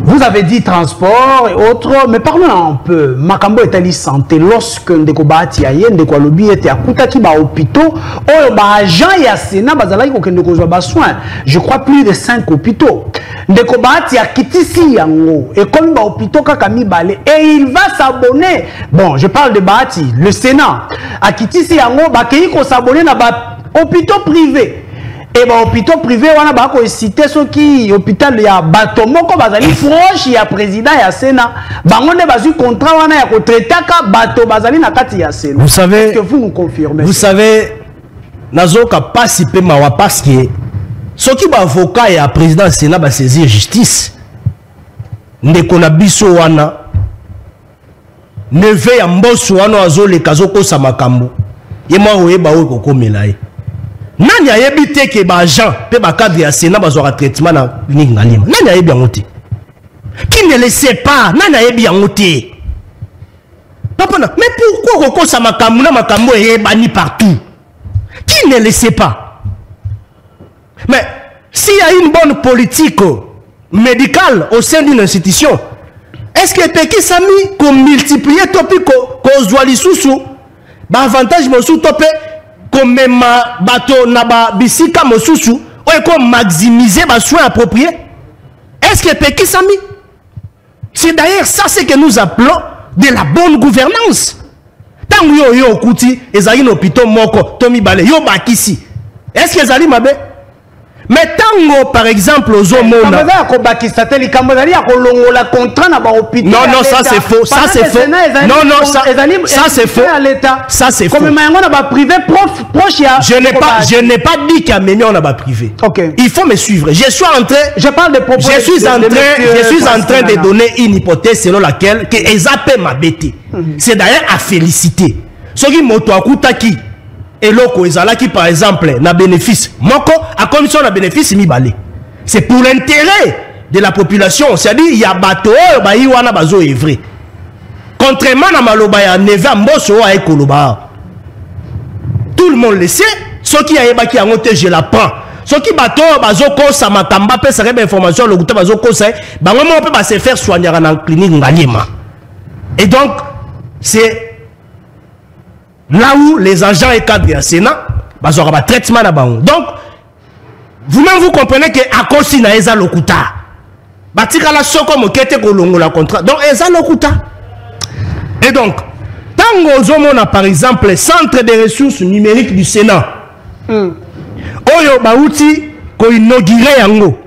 Vous avez dit transport et autres, mais parlons un peu. Makambo est allé santé lorsque Ndeko Bati aye, Ndeko Alobi était à Koutaki ba hôpitaux. Oh, ba agent ya Sénat bazala ko kende ko ba soin. Je crois plus de 5 hôpitaux. Ndeko Bati a kitisi yango et comme ba hôpitaux kaka mibale et il va s'abonner. Bon, je parle de Bati, le Sénat a kitisi yango ba kei ko s'abonner na ba hôpitaux privés. Et bien, hôpital privé, on a cité ce qui hôpital il y a Batomoko bazali proche il y a président il y a Sénat. Bango ne bazu contrat on a traité ka bato bazali na kati ya Sénat. Vous savez, est-ce que vous nous confirmez? Vous savez, nazoka participer mawa parce que ce qui va avocat et à président Sénat va saisir justice. Ndeko na biso wana neve ya mboso wana azole kazoko sa makambo. Yema oyeba oyo kokomelaye. Nani a évité que les agents et les cadres de Sénat soient traitement dans l'Ingalima. Nani a évité. Qui ne le sait pas? Nana yebi yangote. Papa, mais pourquoi Roko Samakamuna Makambo est banni partout? Qui ne le sait pas? Mais s'il y a une bonne politique médicale au sein d'une institution, est-ce que Peki Sami qu'on multiplie topi qu'on soit les sous avantage mosu topé comme ma bateau naba bisika mosusu ou qu'on maximiser ma soin approprié? Est-ce que Peki Sami? C'est d'ailleurs ça ce que nous appelons de la bonne gouvernance. Tant que yo kuti ezali no pito moko tomi bale yo bakisi. Est-ce que ezali mabe? Mais tant par exemple aux hommes non, non, ça c'est faux. Ça c'est faux. Non, non, ça c'est faux. Ça c'est faux. Je n'ai pas dit qu'à Mémé on a pas privé. Il faut me suivre. Je suis en train de donner une hypothèse selon laquelle que Ezapé m'a bêté. C'est d'ailleurs à féliciter. Ce qui moto akutaki et loko ezalaki par exemple na bénéfice moko à commission na bénéfice mibale. C'est pour l'intérêt de la population. C'est-à-dire il y a bateau ba yiwana bazo evre. Contrairement à maloba ya neva mboso a ekoloba. Tout le monde le sait. Ceux qui a yebaki yangote je la prends. Ceux qui bateau bazo kosa makamba pe sa information le gouta bazo kosa ba moment peut se faire soigner en clinique ngaliema. Et donc c'est là où les agents et cadres du Sénat, ils auront un traitement là-bas. Donc, vous-même vous comprenez que à cause de Eza Lokuta, Batika la soko mokete kolongo la contrat. Donc, Eza Lokuta. Et donc, tant qu'on a par exemple le centre des ressources numériques du Sénat, Oyo Baouti, ko inauguré yango.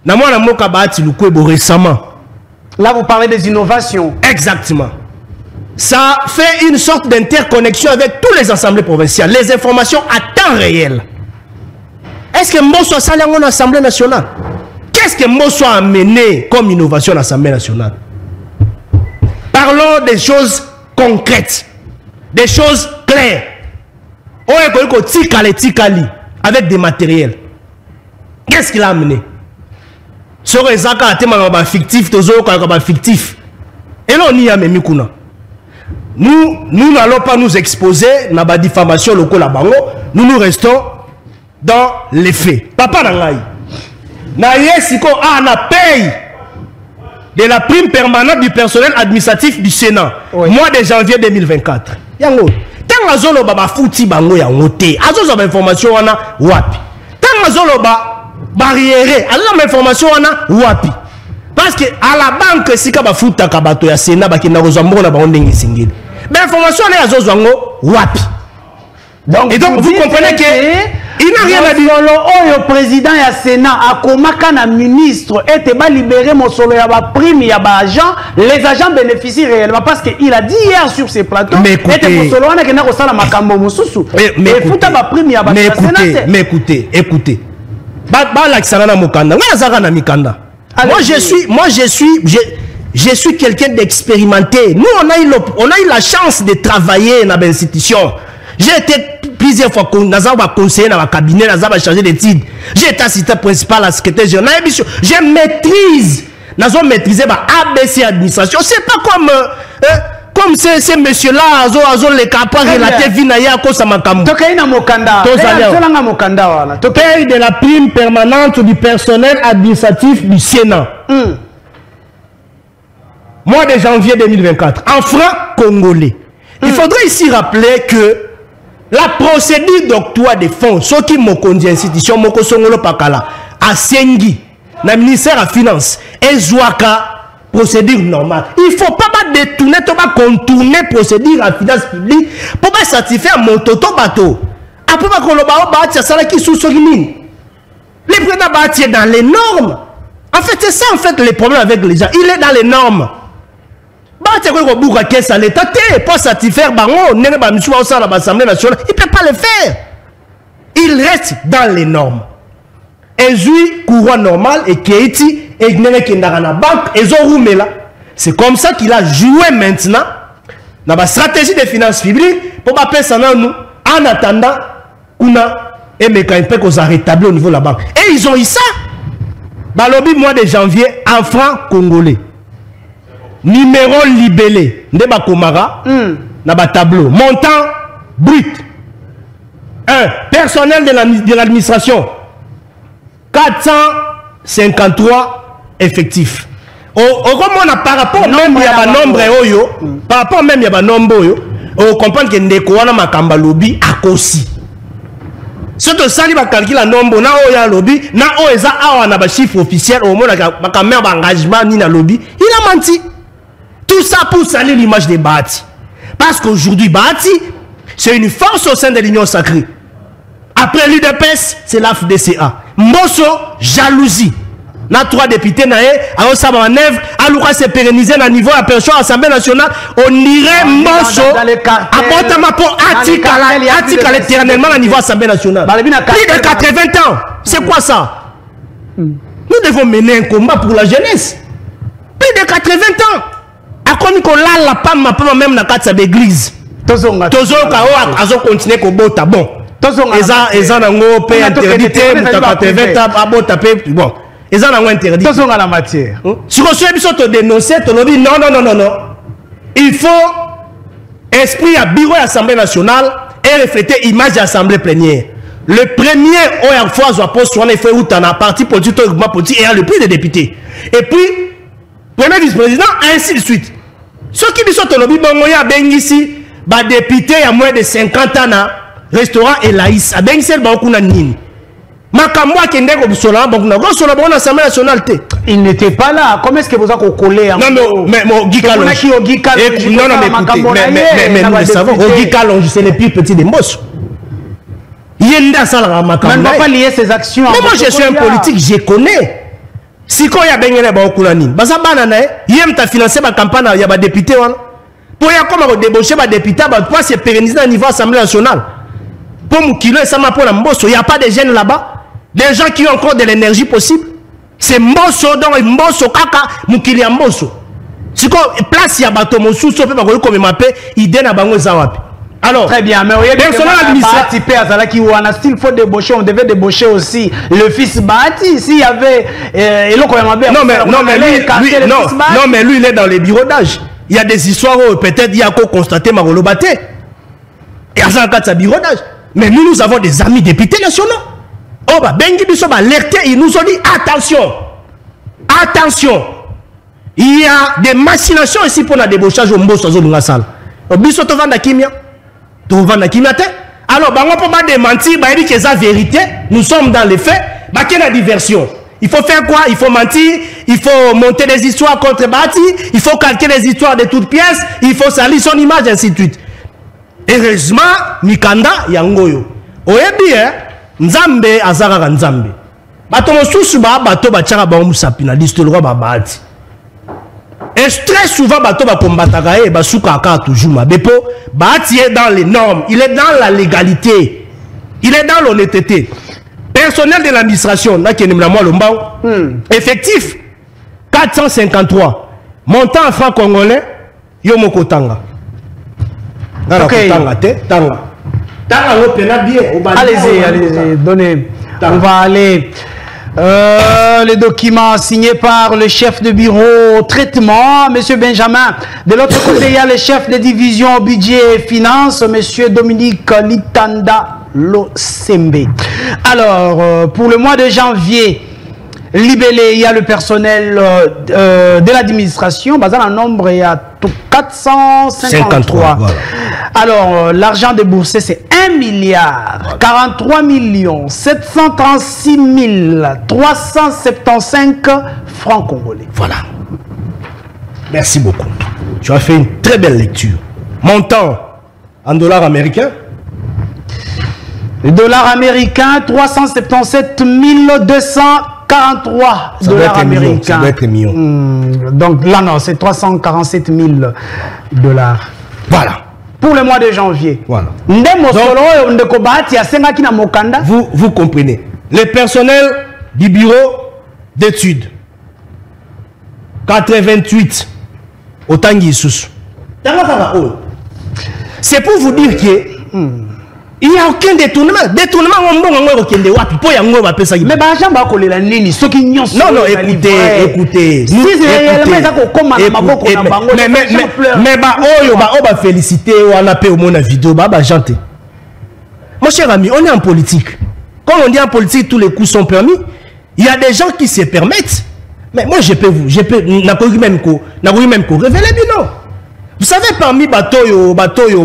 Namona moka baati lukwebo récemment. Là, vous parlez des innovations. Exactement. Ça fait une sorte d'interconnexion avec toutes les assemblées provinciales. Les informations à temps réel. Est-ce que Mbosso a salé en Assemblée nationale? Qu'est-ce que Mbosso a amené comme innovation à l'Assemblée nationale? Parlons des choses concrètes. Des choses claires. Avec des matériels. Qu'est-ce qu'il a amené? Sur les accords fictifs, fictif. Et là, on y a même Mikuna. Nous n'allons pas nous exposer dans la diffamation locale. Nous restons dans les faits. Papa Nangaï. Naïesiko a paye de la prime permanente du personnel administratif du Sénat. Oui. Mois de janvier 2024. Yango. Tant que zolo baba fouti bango yangote. Azo za information wana wapi. Tant que zolo ba barrière. Azo za information wana wapi. Parce que à la banque si kaba futa kabato ya Sénat bakina rozambo na ba ndenge singili. Mais l'information est à Zozwango, wapi. Et donc vous comprenez que il n'a rien à dire. Le président et le Sénat a commencé à ministre et te libérer mon solo ya ba prime ya ba agent. Les agents bénéficient réellement parce qu'il a dit hier sur ces plateaux. Mais écoutez, écoutez. Moi je suis quelqu'un d'expérimenté. Nous, on a eu la chance de travailler dans l'institution. J'ai été plusieurs fois conseiller dans le cabinet, chargé d'études. J'ai été assistant principal à la secrétaire générale. Je maîtrise. Nous avons maîtrisé ABC administration. C'est pas comme ces messieurs-là, les capables relatés Vinaya Kosamakambo. Paye de la prime permanente du personnel administratif du Sénat. Mois de janvier 2024, en francs congolais. Il faudrait ici rappeler que la procédure d'octroi des fonds, ce qui m'a conduit à l'institution, Moko Songolo Pakala, à Sengi, le ministère de la Finance, et Zouaka, procédure normale. Il ne faut pas détourner, contourner la procédure en finance publique pour pas satisfaire mon toto bateau. Après, on va ça qui sous les présidents bâtir dans les normes. En fait, c'est ça en fait le problème avec les gens. Il est dans les normes. L'État pour satisfaire l'Assemblée nationale, il ne peut pas le faire. Il reste dans les normes. Et lui, courant normal, et Keiti, et banque, et Zorumela. C'est comme ça qu'il a joué maintenant dans la stratégie des finances publiques pour pas payer ça nous en attendant qu'on a et mécanisme qu'on a rétabli au niveau de la banque. Et ils ont eu ça. Balobi mois de janvier en francs congolais. Numéro libellé. Ndeba Komara. Na ba tableau. Montant brut. 1. Personnel de l'administration. 453 effectifs. Par rapport même il y a nombre oyo. Par rapport même il y a nombre oyo. On comprend que ndeko wana makamba lobi akosi. Surtout ça, il va calculer le nombre na oya lobby, na oeza awa na ba chiffre officiel au moins la caméra d'engagement ni na lobby. Il a menti. Tout ça pour salir l'image de Bahati. Parce qu'aujourd'hui Bahati, c'est une force au sein de l'Union sacrée. Après l'UDPS, c'est l'AFDCA. Mbosso, jalousie. Na 3 députés na a osa manœuvre, alouka se pérenniser na niveau à personne Assemblée nationale, on irait Mbosso apporte ma pour article éternellement à niveau Assemblée nationale. Plus de 80 ans. C'est quoi ça? Nous devons mener un combat pour la jeunesse. Plus de 80 ans. A comme qu'on l'a la pam même na quatre d'église. Tozonga azo continuer ko bota bon. Eza na ngo pe interdité muta 80 ans abota pe bon. Ils ont interdit. Tous à la matière. Si on se dénoncer, non. Il faut esprit à bureau de l'Assemblée nationale et refléter l'image de l'Assemblée plénière. Le premier, il faut un parti politique, et le prix des députés. Et puis, premier vice-président, ainsi de suite. Ceux qui sont au lobby, il y a ici, des députés à moins de 50 ans, restaurant et laïs. Il n'était pas là. Comment est-ce que vous avez collé? Non, mais nous le savons. C'est le plus petit des Mbosso. Il y a pas lier ses actions. Mais moi, je suis un politique, je connais. Si quand il y a des il y a financé ma campagne, il y a des députés. Pour y avoir débauché des députés, pour se pérenniser au niveau de l'Assemblée nationale. Pour Moukilo et Sama pour la Mbosso, il n'y a pas de jeunes là-bas. Des gens qui ont encore de l'énergie possible. C'est Mbosso, donc Mbosso, Kaka, Moukili Mbosso. Si quoi, place il y a bateau, mon sous, sauf que comme il m'appelle, il donne à Bango Zawapi. Alors, très bien, mais il faut débaucher, on devait débaucher aussi le fils Bahati. S'il y avait. Non, mais lui, il est dans les bureaux d'âge. Il y a des histoires où peut-être il y a qu'à constater Marolo Baté. Et à ça, sa bureau d'âge. Mais nous avons des amis députés nationaux. Oh, bah, Bengi Bisso va alerter, ils nous ont dit attention, attention, il y a des machinations ici pour la débauchage au Mbosso dans la salle. Bisso te vend la kimia, te vend la kimia. Alors, bah, on ne peut pas démentir, bah, il dit que c'est la vérité, nous sommes dans les faits, bah, quelle est la diversion? Il faut faire quoi? Il faut mentir, il faut monter des histoires contre Bahati, il faut calquer les histoires de toutes pièces, il faut salir son image, ainsi de suite. Heureusement, Mikanda, Yangoyo. Oyebi, Nzambe azara Nzambe. Bato mosusu ba bato bachaka ba musapi na liste loi ba Bahati. Et très souvent bato ba kombataka e basuka aka toujours mabepo. Bahati est dans les normes, il est dans la légalité. Il est dans l'honnêteté. Personnel de l'administration, là qui est moi lombao. Effectif 453. Montant en francs congolais Yomoko Tanga. Okay. Allez-y, donnez. On va aller. Les documents signés par le chef de bureau traitement, M. Benjamin. De l'autre côté, il y a le chef de division budget et finances, M. Dominique Litanda Losembe. Alors, pour le mois de janvier, libellé, il y a le personnel de l'administration. Dans le nombre, il y a 453. Voilà. Alors, l'argent déboursé, c'est 1 milliard 43 millions 736 375 francs congolais. Voilà. Merci beaucoup. Tu as fait une très belle lecture. Montant en dollars américains? Le dollar américain, 377 243 dollars américains. Ça doit être million. Donc là, non, c'est 347 000 dollars. Voilà. Pour le mois de janvier. Voilà. Vous comprenez. Le personnel du bureau d'études. 88 au Tanguy Sous. C'est pour vous dire que Il n'y a aucun détournement. Détournement, on mais l'argent va coller la nini. Ceux qui n'y ont pas. Non, écoutez. Si c'est réellement ça qu'on commande à Maboko, mais on va féliciter, on a payé au monde la vidéo, bah chanter. Mon cher ami, on est en politique. Quand on dit en politique, tous les coups sont permis. Il y a des gens qui se permettent. Mais moi, je peux même révéler, non. Vous savez, parmi bateau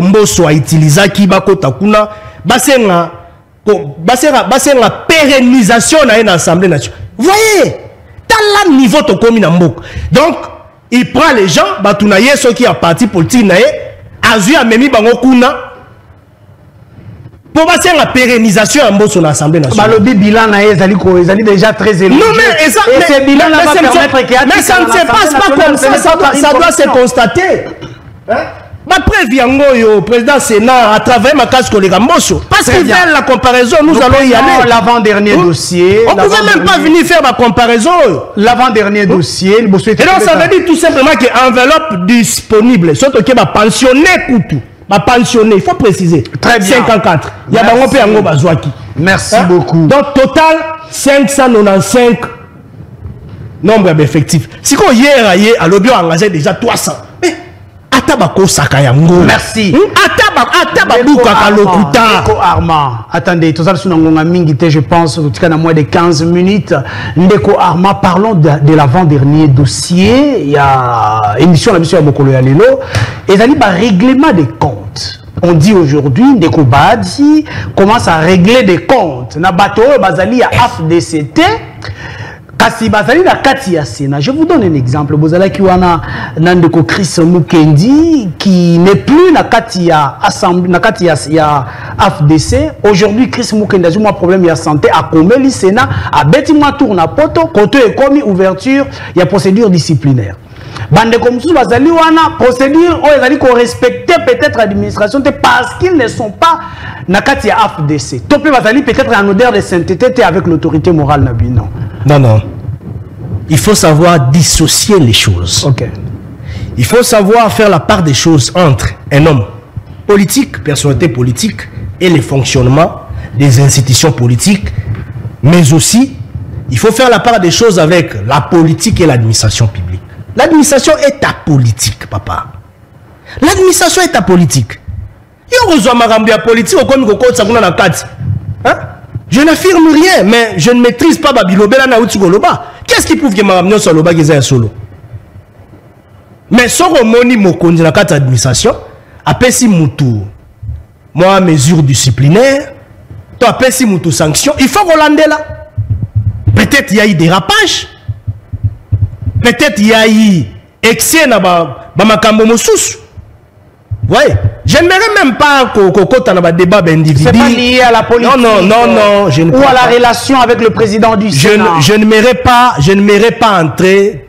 Mboso a utilisé qui bakota kuna, basenga pérennisation dans une assemblée nationale. Vous voyez, dans le niveau de commune Mbok. Donc, il prend les gens, batunaye ceux qui a parti politique naé, azu a memi bango kuna. Pour passer la pérennisation en Mboso dans l'Assemblée nationale. Le bilan est déjà très élevé. Non, mais et ce bilan-là va permettre qu'il y ait. Mais ça ne se passe pas comme ça, ça doit se constater. Ma prévision, le président Sénat, à travers ma case collègue Mboso. Parce qu'il fait la comparaison, nous allons y aller. L'avant-dernier dossier. On ne pouvait même pas venir faire ma comparaison. L'avant-dernier dossier. Et donc, ça veut dire tout simplement qu'il y a enveloppe disponible. Surtout qu'il va pensionner Koutou. Pensionné, il faut préciser. Très bien. 54. Il y a un peu en Bazouaki. Merci beaucoup. Donc, total, 595 nombre d'effectifs. Si on y est à l'objet engagé déjà 300. Mais, Atabako Sakayango. Merci. Atabako Kakalokuta. Ndeko Arma. Attendez, tout ça, je pense, en moins de 15 minutes. Ndeko Arma, parlons de l'avant-dernier dossier. Il y a émission, la mission à Bokolo Yalelo. Et ça dit, règlement des comptes. On dit aujourd'hui, Ndeko Badi commence à régler des comptes. Na bateau, Bazali à AFDCT. Kasi Bazali na kati ya Sénat. Je vous donne un exemple. Bozala ki wana Nandeko Chris Mukendi qui n'est plus na kati ya assemblée, na kati ya AFDC. Aujourd'hui, Chris Mukendi a eu un problème de santé à Komeli Sénat a bêti moi tourne à poto côté est commis ouverture, il y a procédure disciplinaire. Bande comme ça, Bazali wana procédure, on les a dit qu'on respectait peut-être l'administration parce qu'ils ne sont pas na kati ya AFDC. Topé Bazali peut-être en odeur de sainteté avec l'autorité morale Nabino. Non. Il faut savoir dissocier les choses. Ok. Il faut savoir faire la part des choses entre un homme politique, personnalité politique, et le fonctionnement des institutions politiques. Mais aussi, il faut faire la part des choses avec la politique et l'administration publique. L'administration est apolitique, papa. L'administration est apolitique. Je n'affirme rien, mais je ne maîtrise pas Babilobela na Utsugoloba. Qu'est-ce qui prouve que Maramnyo Saloba qui est solo? Mais si on moni mokondi na carte administration, apesi mutu, moi mesure disciplinaire, toi apesi mutu sanction, il faut Rolandé là. Peut-être il y a eu dérapage, peut-être il y a eu excès na makambo mosusu. Ouais, je ne mets même pas qu'au débat individuel. C'est pas lié à la politique. Non, je ne ou à la relation avec le président du Sénat. Je ne m'irai pas entrer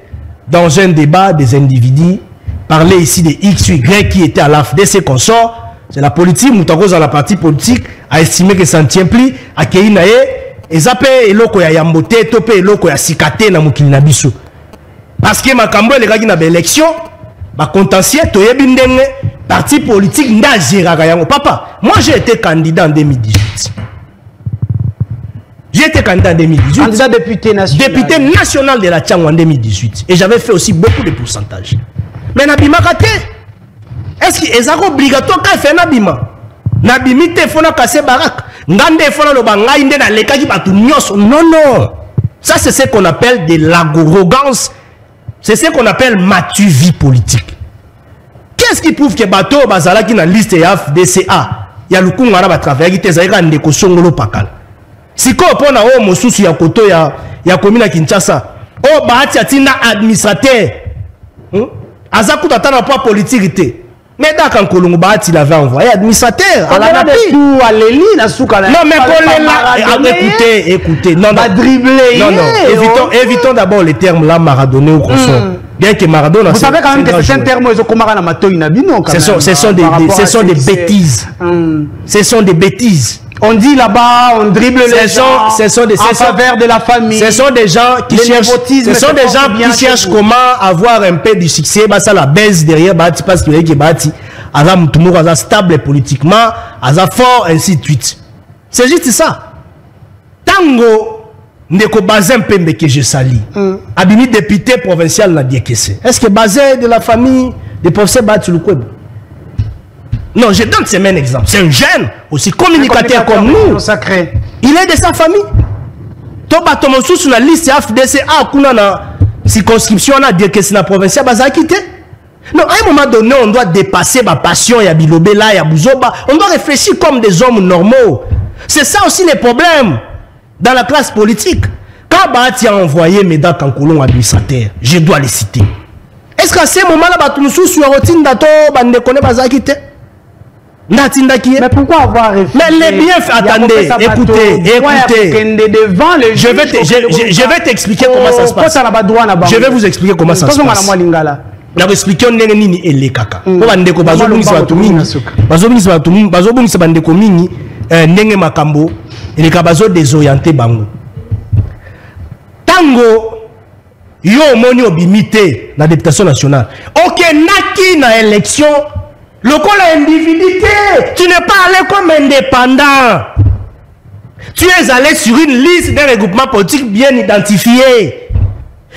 dans un débat des individus, parler ici des X ou Y qui étaient à l'AFDC consorts. C'est la politique, Moutagoz à la partie politique, a estimé que ça ne tient plus, à Keinae, et Zape et Loko ya Yambote, Topé et Loko ya Sikate na Mukilinabiso. Parce que ma cambo les gars qui n'avaient élection, ma contentieux, Toye Bindenge, parti politique, papa, moi j'ai été candidat en 2018. J'ai été candidat en 2018. Candidat député national. Député national de la Tchang en 2018. Et j'avais fait aussi beaucoup de pourcentages. Mais Nabima Kate, est-ce qu'il est obligatoire qu'il fait Nabima? Nabimi te fona kase barak. Ngande fona lo bangai nde na lekaki batu nyos. Non. Ça c'est ce qu'on appelle de l'arrogance. C'est ce qu'on appelle matuvie politique. Qu'est-ce qui prouve que bateau bazala qui na liste FDCA ya lukunga na ba travailler qui tezaika ndeko songolo pakala. Siko pona o mosusu ya koto ya commune Kinshasa. O baati atina administrateur. Azakuta tana pas politique té. Mais d'accord Kolongo baati l'avait envoyé administrateur à la napi. Tout à l'Eli na souka. Non mais écoutez, non. Dribbler. Non, évitons d'abord les termes là Maradona ou consort. Bien que Maradona. Vous savez quand même que c'est un terme ils ont commencé à Matoyi Nabino. Ce sont des bêtises. Ce sont des bêtises. On dit là-bas, on dribble les gens en faveur de la famille. Ce sont des gens qui cherchent comment avoir un peu de succès. Bah ça la baisse derrière, parce qu'il y a aza mutumoko aza stable politiquement, aza fort, ainsi de suite. C'est juste ça. Tango ndeko Bazin Pembe que je salue. Abimi député provincial na Diekese. Est-ce que Bazin de la famille de professeur Bati Lukwebo? Non, je donne ce même exemple. C'est un jeune, aussi communicateur comme nous. Sacré. Il est de sa famille. Toba Tomosu sur la liste FDCA, kuna na circonscription na Diekese na provincial Baza quitté. Non, à un moment donné, on doit dépasser ma passion, ya Bilobela, ya Bouzoba. On doit réfléchir comme des hommes normaux. C'est ça aussi les problèmes dans la classe politique. Quand Bahati a envoyé Méda Kankoulon administrateur, je dois les citer. Est-ce qu'à ce moment-là, Batoumsou sur Rotine Dato, Bande Kone Bazakite? Mais pourquoi avoir réfléchi? Mais les bienfaits, attendez, écoutez. Je vais t'expliquer comment ça se passe. Je vais vous expliquer comment ça se passe. Je vais expliquer nini et les kaka. Bandeko bazobungisa batu mingi. Bazobungisa batu mingi, bazobungisa bandeko mingi ndenge makambo et les kabazo désorienté bango. Tango yo moni obimité la députation nationale. OK, naki na élection, le col individualité. Tu n'es pas allé comme indépendant. Tu es allé sur une liste d'un regroupement politique bien identifié.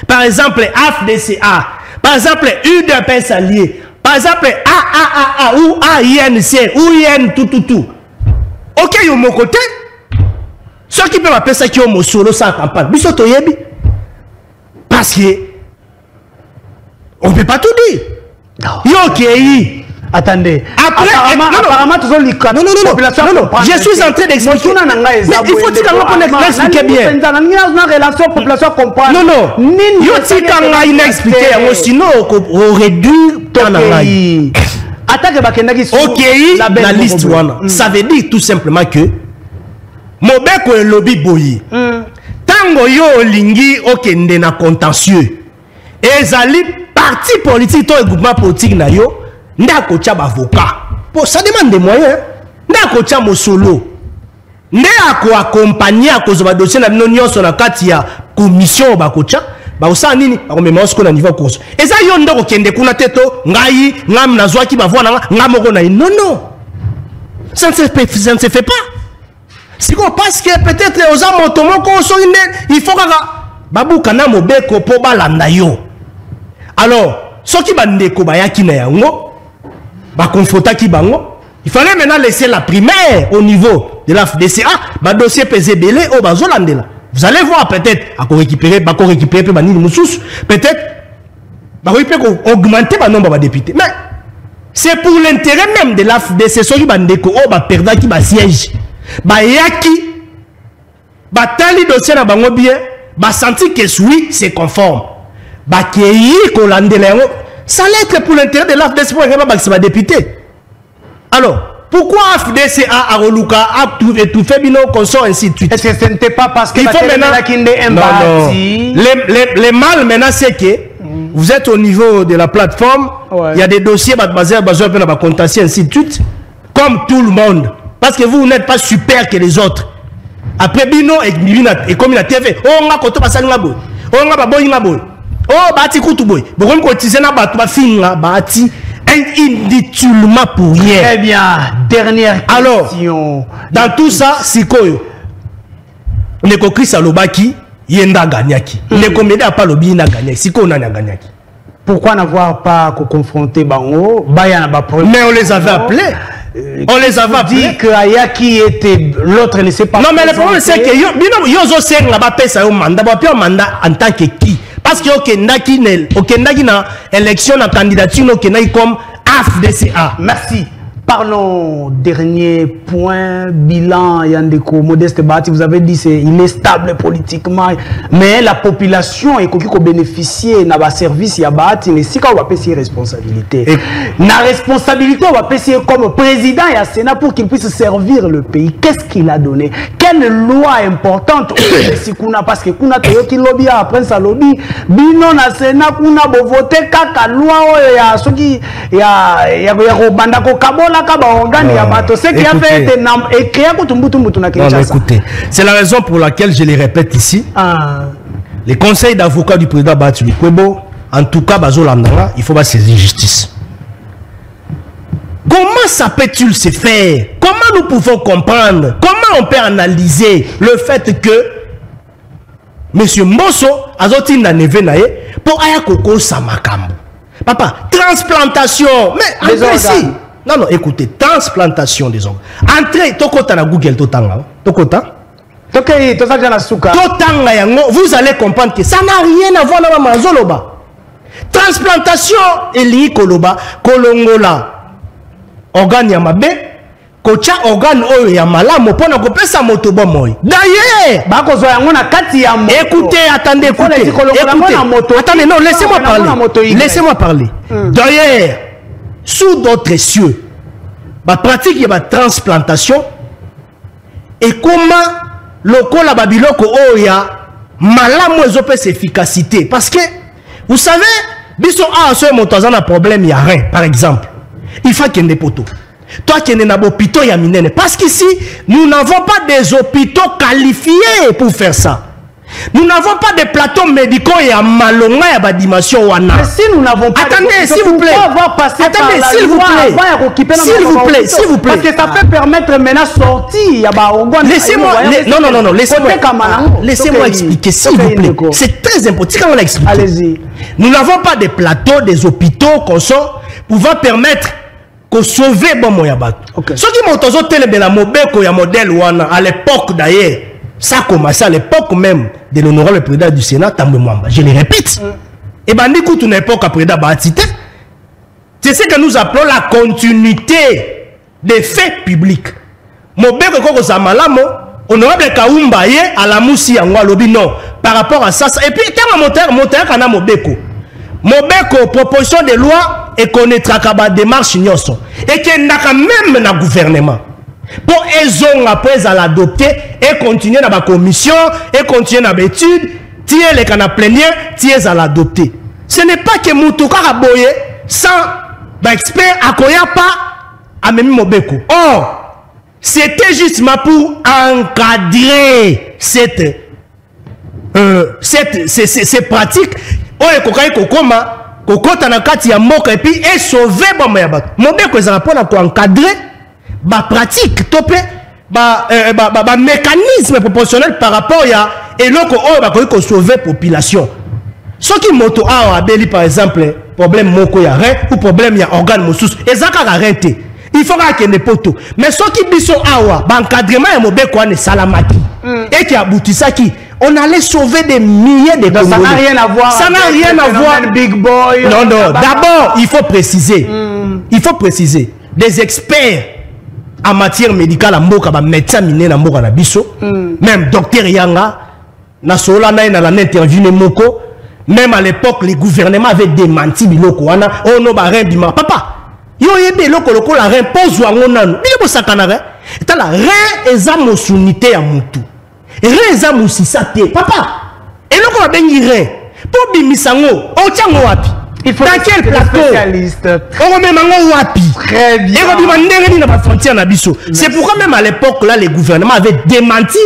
Par exemple, AFDCA. Par exemple, UDPS allié. Par exemple, AAA ou AINC ou IN tout. Ok, yo mon côté. Ceux qui peuvent appeler ça qui ont mon solo sans campagne. Bisoto yebi. Parce que on ne peut pas tout dire. Yo ok. Attendez. Après, apparemment, tous les cas. Non. Je suis en train d'expliquer. Il faut dire qu'on explique bien. Non. Yo tikanga inexpliqué. Sinon, on aurait dû OK, la liste one. Ça veut dire tout simplement que Mobeko et lobby boyi. Tango yo lingi okende na contentieux. Ezali parti politique to groupement politique na yo. Ndako tcha avocat. Bon, ça demande des moyens. Ndako tcha mo solo. Ndako accompagner à cause de dossier na bino sur la kati ya commission ba kocha. Ba osa nini? Ba komema osko na niveau course. Eza yo ndoko kende kuna teto ngai ngam na zwa ki ba vona ngamoko na non. Ça ne se fait pas. Si on pense que peut-être aux hommes automoko il faut que babu kana mobeko po balanda yo. Alors, ce qui bandeko bayaki na yango ba confronta ki bango, il fallait maintenant laisser la primaire au niveau de la FDCA, ba dossier pesé belé au bazolandela. Vous allez voir peut-être à récupérer pe banini mususu, peut-être ba augmenter ba nombre de députés. Mais c'est pour l'intérêt même de la FDC so ki bandeko o ba perda ki ba siège. Ba yaki ba tali dossier na bango bien, ba senti que oui, c'est conforme. Ba keyi ko landela yango. Ça allait être pour l'intérêt de l'AFDC pour que député. Alors, pourquoi AFDC a Roluka a tout fait bino consort ainsi de suite? Est-ce que ce n'était pas parce que il faut maintenant les mal maintenant c'est que vous êtes au niveau de la plateforme, il y a des dossiers basés sur la contentieux ainsi de suite, comme tout le monde. Parce que vous n'êtes pas super que les autres. Après bino et comme la TV, on a koto pasali ngabo. On a baboyi ngabo. Oh, bati kutuboy. Bon, cotiser na batu ba finga bati inutilement pour rien. Très bien. Dernière question. Alors, dans tout ça, c'est quoi? Le kokri salobaki yenda gagnaki. Le comédien pas lobi na gagnaki. C'est quoi on a gagnaki? Pourquoi n'avoir pas confronté Bango? Mais on les avait appelés. On les avait appelés. Que Ayaki était l'autre ne sait pas. Non, mais le problème c'est que yo sert là-bas pesa au mandat. Puis mandat en tant que qui? Parce que Okendaki na élection na candidature Okendaki comme AFDCA. Merci. Parlons dernier point, bilan Yandeko, Modeste Bahati, vous avez dit il est stable politiquement, mais la population est qui bénéficier n'a pas service ya Bahati, mais si on va payer ses responsabilités. La responsabilité on va payer comme président et à Sénat pour qu'il puisse servir le pays. Qu'est-ce qu'il a donné? Quelle loi importante parce que kuna toyoki lobby après ça lobby bino na Sénat kuna bo voter kaka loi ya soki ya robanda ko kabola. Écoutez, c'est la raison pour laquelle je le répète ici. Les conseils d'avocats du président Bahati Lukwebo, en tout cas, il faut saisir justice. ça peut-il se faire? Comment nous pouvons comprendre? Comment on peut analyser le fait que Monsieur Mbosso azoti na neve na ye pour aya koko samakambo? Papa, transplantation. Mais entrez ici. Non, écoutez, transplantation des organes. Entrez, tokota na Google totanga. Tokota. Totanga yango, vous allez comprendre que ça n'a rien à voir na mazoloba. Transplantation eli koloba kolongola organe ya mabe kocha organe oyo ya malamu pona kopesa moto bomoy. D'ailleurs, bakozo yango na kati ya moto. Écoutez, attendez, écoutez. Attendez, non, laissez-moi parler. Laissez-moi parler. D'ailleurs, sous d'autres cieux, ba pratique ya ba transplantation et comment lokola babiloko oya malamu ezopesa efficacité parce que vous savez, biso a ce motoza na problème ya rein par exemple. Il faut qu'il y ait des poteaux. Toi qui es dans l'hôpital, il y a minene. Parce qu'ici, nous n'avons pas des hôpitaux qualifiés pour faire ça. Nous n'avons pas de plateaux médicaux et à malonga et à dimension wana. Mais si nous n'avons pas attendez, s'il vous plaît. Attendez, s'il vous plaît. S'il vous plaît, s'il vous plaît. Parce que ça peut permettre maintenant sortir. Laissez-moi. Non, laissez-moi expliquer, s'il vous plaît. C'est très important. Comment l'expliquer? Allez-y. Nous n'avons pas de plateaux, des hôpitaux qu'on sort pouvant permettre de sauver bon moyabat. Ce qui m'a toujours télé la mobeko ya modèle wana à l'époque d'ailleurs. Ça a commencé à l'époque même de l'honorable président du Sénat, Tambwe Mwamba. Je le répète. Et bien, nous avons une époque à président Bahatite. C'est ce que nous appelons la continuité des faits publics. Mobeko Koko Zamalamo, honorable Kaoumba à la Moussi en Walobi, non. Par rapport à ça. Et puis, quand on monte à Mobeko. Mobeko, proposition de loi, et connaîtra la démarche Nyonso. Et qu'il n'a même dans le gouvernement. Pour eux après à l'adopter et continuer dans la commission et continuer dans l'étude, tirer les canaux plénières, tirer à l'adopter. Ce n'est pas que Moutouka a boyé sans expert à Koyapa à même Mobeko. Or, c'était justement pour encadrer ces pratiques. Et puis et sauver Mobeko pour encadrer ba pratique topé ba mécanisme proportionnel par rapport à et l'autre ba sauver population. Ce qui moto a abeli par exemple problème moko ya rein ou problème ya organe moussous ezaka arrêté. Il faut qu'il y ait des poteaux. Mais ce qui biso awa ba encadrement ya Mobeko ne salamaki et qui aboutissa qui on allait sauver des milliers de Congolais. Ça n'a rien à voir. Ça n'a rien à voir. Big boy. Non. D'abord, il faut préciser. Il faut préciser. Des experts en matière médicale, médecin miné na mboka na biso, même docteur Yanga, na sola na l'interview moko, même à l'époque les gouvernements avaient démenti biloko wana, oh no ba rein bima papa. Yo yebe loko la rein pose wango nanu. Biloko sakana rein. Et la rein eza mosunité ya mutu. Rein eza musisate. Papa. Et loko ba bengi rein. Pour bimisango, o tiango wapi? Il faut dans quel plateau? Très bien. C'est pourquoi même à l'époque là les gouvernements avaient démenti.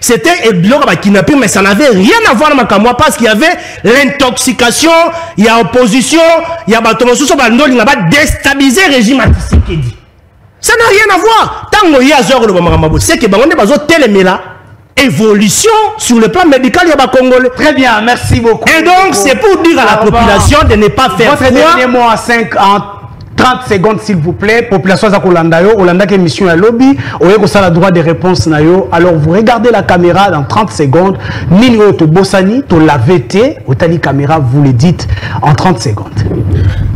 C'était un kidnapping, mais ça n'avait rien à voir avec moi parce qu'il y avait l'intoxication, il y a opposition, il y a déstabiliser le régime artistique. Ça n'a rien à voir. Tant qu'il y a c'est que évolution sur le plan médical il y a Congolais. Très bien, merci beaucoup. Et donc c'est pour dire à la population de ne pas faire votre dernier mot en 30 secondes s'il vous plaît. Population za Kolanda yo, Olanda qui émission à lobby, oye ko sala droit de réponse na yo. Alors vous regardez la caméra dans 30 secondes. Nini to bossani, to la VT, otali caméra vous le dites en 30 secondes.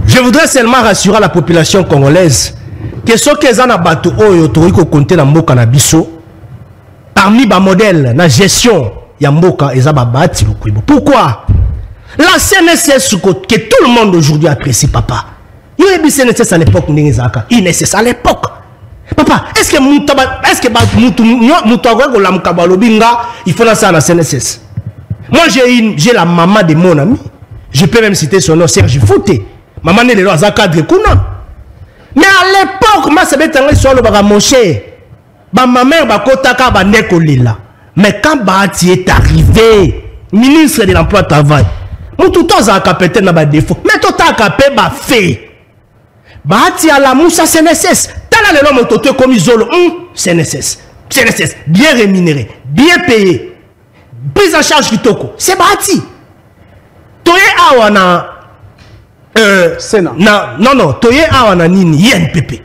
Je voudrais seulement rassurer la population congolaise que ce que za na bato oyo to ko compter na mboka na biso. Parmi les modèles, la gestion, Yamboka et Zababati. Pourquoi? La CNSS que tout le monde aujourd'hui apprécie, papa. Il y a eu CNSS à l'époque, INSS à l'époque. Papa, est-ce que il faut ça à la CNSS? Moi, j'ai la maman de mon ami. Je peux même citer son nom, Serge Fouté. Maman est là, Zakadre Kuna. Mais à l'époque, moi, ça va être un sur le mon cher. Ma mère va kotaka ba nekolela. Mais quand Bahati est arrivé, ministre de l'emploi travail, mon tout temps a capté na ba défaut. Mais tout a capé ba fait. Bahati à la moussa CNSS. Voilà le nom de comme Isolo, CNSS. CNSS, bien rémunéré, bien payé, prise en charge du toko. C'est bâti. Toye awana. Sénat. Non, Toye awana nini, INPP.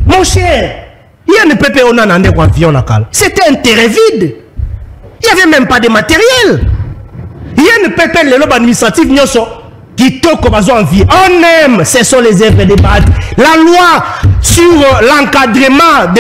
Mon cher, INPP on a un avion nakal. C'était un terrain vide. Il n'y avait même pas de matériel. INPP, le lobe administratif, qui toko bazo en vie. On aime, ce sont les œuvres de bâti. La loi sur l'encadrement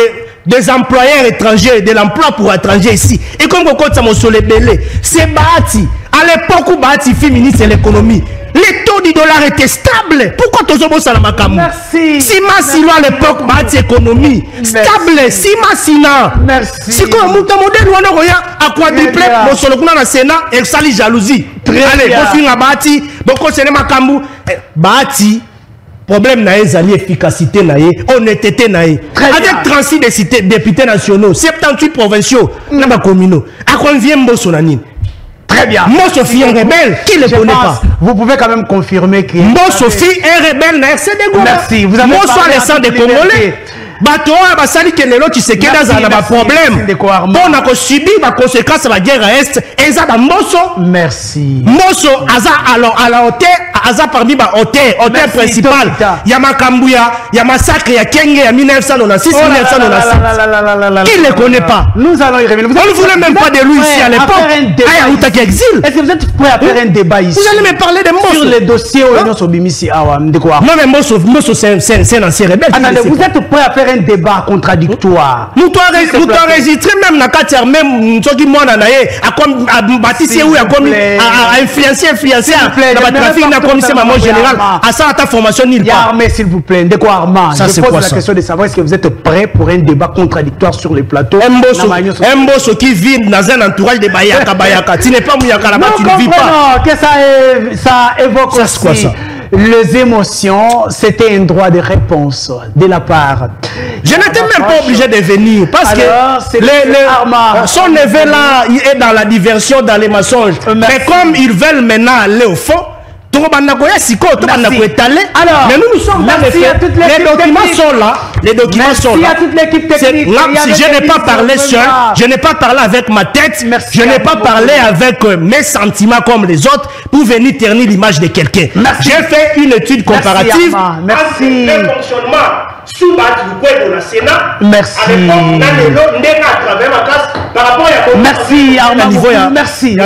des employeurs étrangers, de l'emploi pour étrangers ici. Et comme vous comptez mon soleil belé, c'est bâti. À l'époque où bâti fut ministre de l'économie, les taux du dollar étaient stables. Pourquoi tu as ça dans Merci. Sima Sino à l'époque, bâti économie. Stable. Sima Sina. Merci. C'est quoi, mon modèle, on a à quadruplé, mon soleil dans le Sénat, et ça, les jalousie. Allez, bon film à bâti, bon conseiller Makambu. Bâti. Problème na ezali efficacité na ye, honnêteté na ye. Avec 36 députés nationaux, 78 provinciaux, na ba communaux. À combien Mbosso na nini? Très bien. Mbosso Sophie est rebelle, qui ne le connaît pas? Vous pouvez quand même confirmer que Mbosso Sophie est rebelle na RCD Goma. Merci, vous avez Mbosso parlé les sang des Congolais. Bato basali ke lelo tu sais que dans un problème. On a subi la conséquence de la guerre à est et ça Mbosso. Merci. Mbosso aza alors à la hauteur aza parmi ba hauteur principal. Ya Makambuya, ya massacre ya Kenge ya 1996 1997. Qui ne le connaît pas? Nous allons y revenir. On ne voulait même pas de lui ici à l'époque. Ayahuta qui exil. Est-ce que vous êtes prêt à faire un débat ici? Vous allez me parler de Mbosso sur les dossiers où nous sommes ici à Ndekwa. Non mais Mbosso c'est un ancien rebelle. Attendez, vous êtes prêt à faire un débat contradictoire? Nous t'avons enregistré même la carte, même ceux qui m'ont anaïe, à comme à bâtissé ou à comme à influencer dans la trafic n'a comme c'est maman général à ça ta formation nulle part. Armée s'il vous plaît, Ndeko Armand. Je pose la question de savoir est-ce que vous êtes prêt pour un débat contradictoire sur les plateaux? Mbosso qui vit dans un entourage de Bayaka. Tu n'es pas Mouyaka là-bas, tu ne vis pas. Non, que ça évoque ça, aussi. Quoi, ça? Les émotions, c'était un droit de réponse de la part. Je n'étais même pas obligé de venir parce que son neveu là, il est dans la diversion, dans les mensonges. Mais comme ils veulent maintenant aller au fond, alors, mais nous sommes dans les faits. Les documents sont là. Les documents sont là. Si je n'ai pas parlé seul, je n'ai pas parlé avec ma tête, je n'ai pas parlé avec mes sentiments comme les autres pour venir ternir l'image de quelqu'un. J'ai fait une étude comparative. Merci. Le fonctionnement sous le Sénat. Merci. Merci Armand. Merci.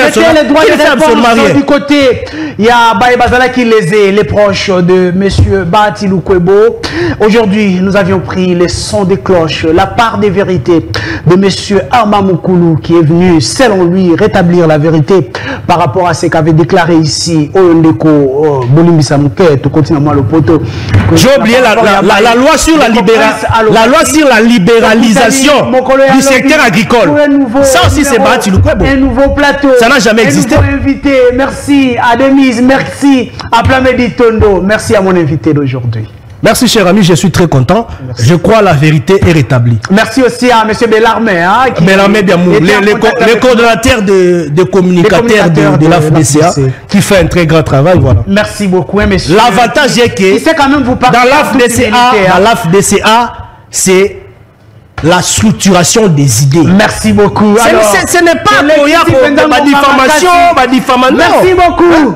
C'était les droits de réponse du côté. Il y a Baye Bazala qui les proches de M. Bahati Lukwebo. Aujourd'hui, nous avions pris les sons des cloches, la part des vérités de M. Armand Moukoulou qui est venu, selon lui, rétablir la vérité par rapport à ce qu'avait déclaré ici Oyondeko Bolimbisa Mouket, continuellement le poteau. J'ai oublié la loi sur la libéralisation du secteur agricole. Ça aussi c'est Bahati Lukwebo. Un nouveau plateau. Ça n'a jamais existé. Invité. Merci à Denise, merci à Plamedi Tondo, merci à mon invité d'aujourd'hui. Merci cher ami, je suis très content. Merci. Je crois la vérité est rétablie. Merci aussi à M. Bellarmé. Hein, Bellarmé Biamou, le coordonnateur de communicateurs de l'AFDCA qui fait un très grand travail. Voilà. Merci beaucoup, hein, monsieur. L'avantage est que dans l'AFDCA, c'est la structuration des idées. Merci beaucoup. Ce n'est pas ma diffamation. Merci beaucoup.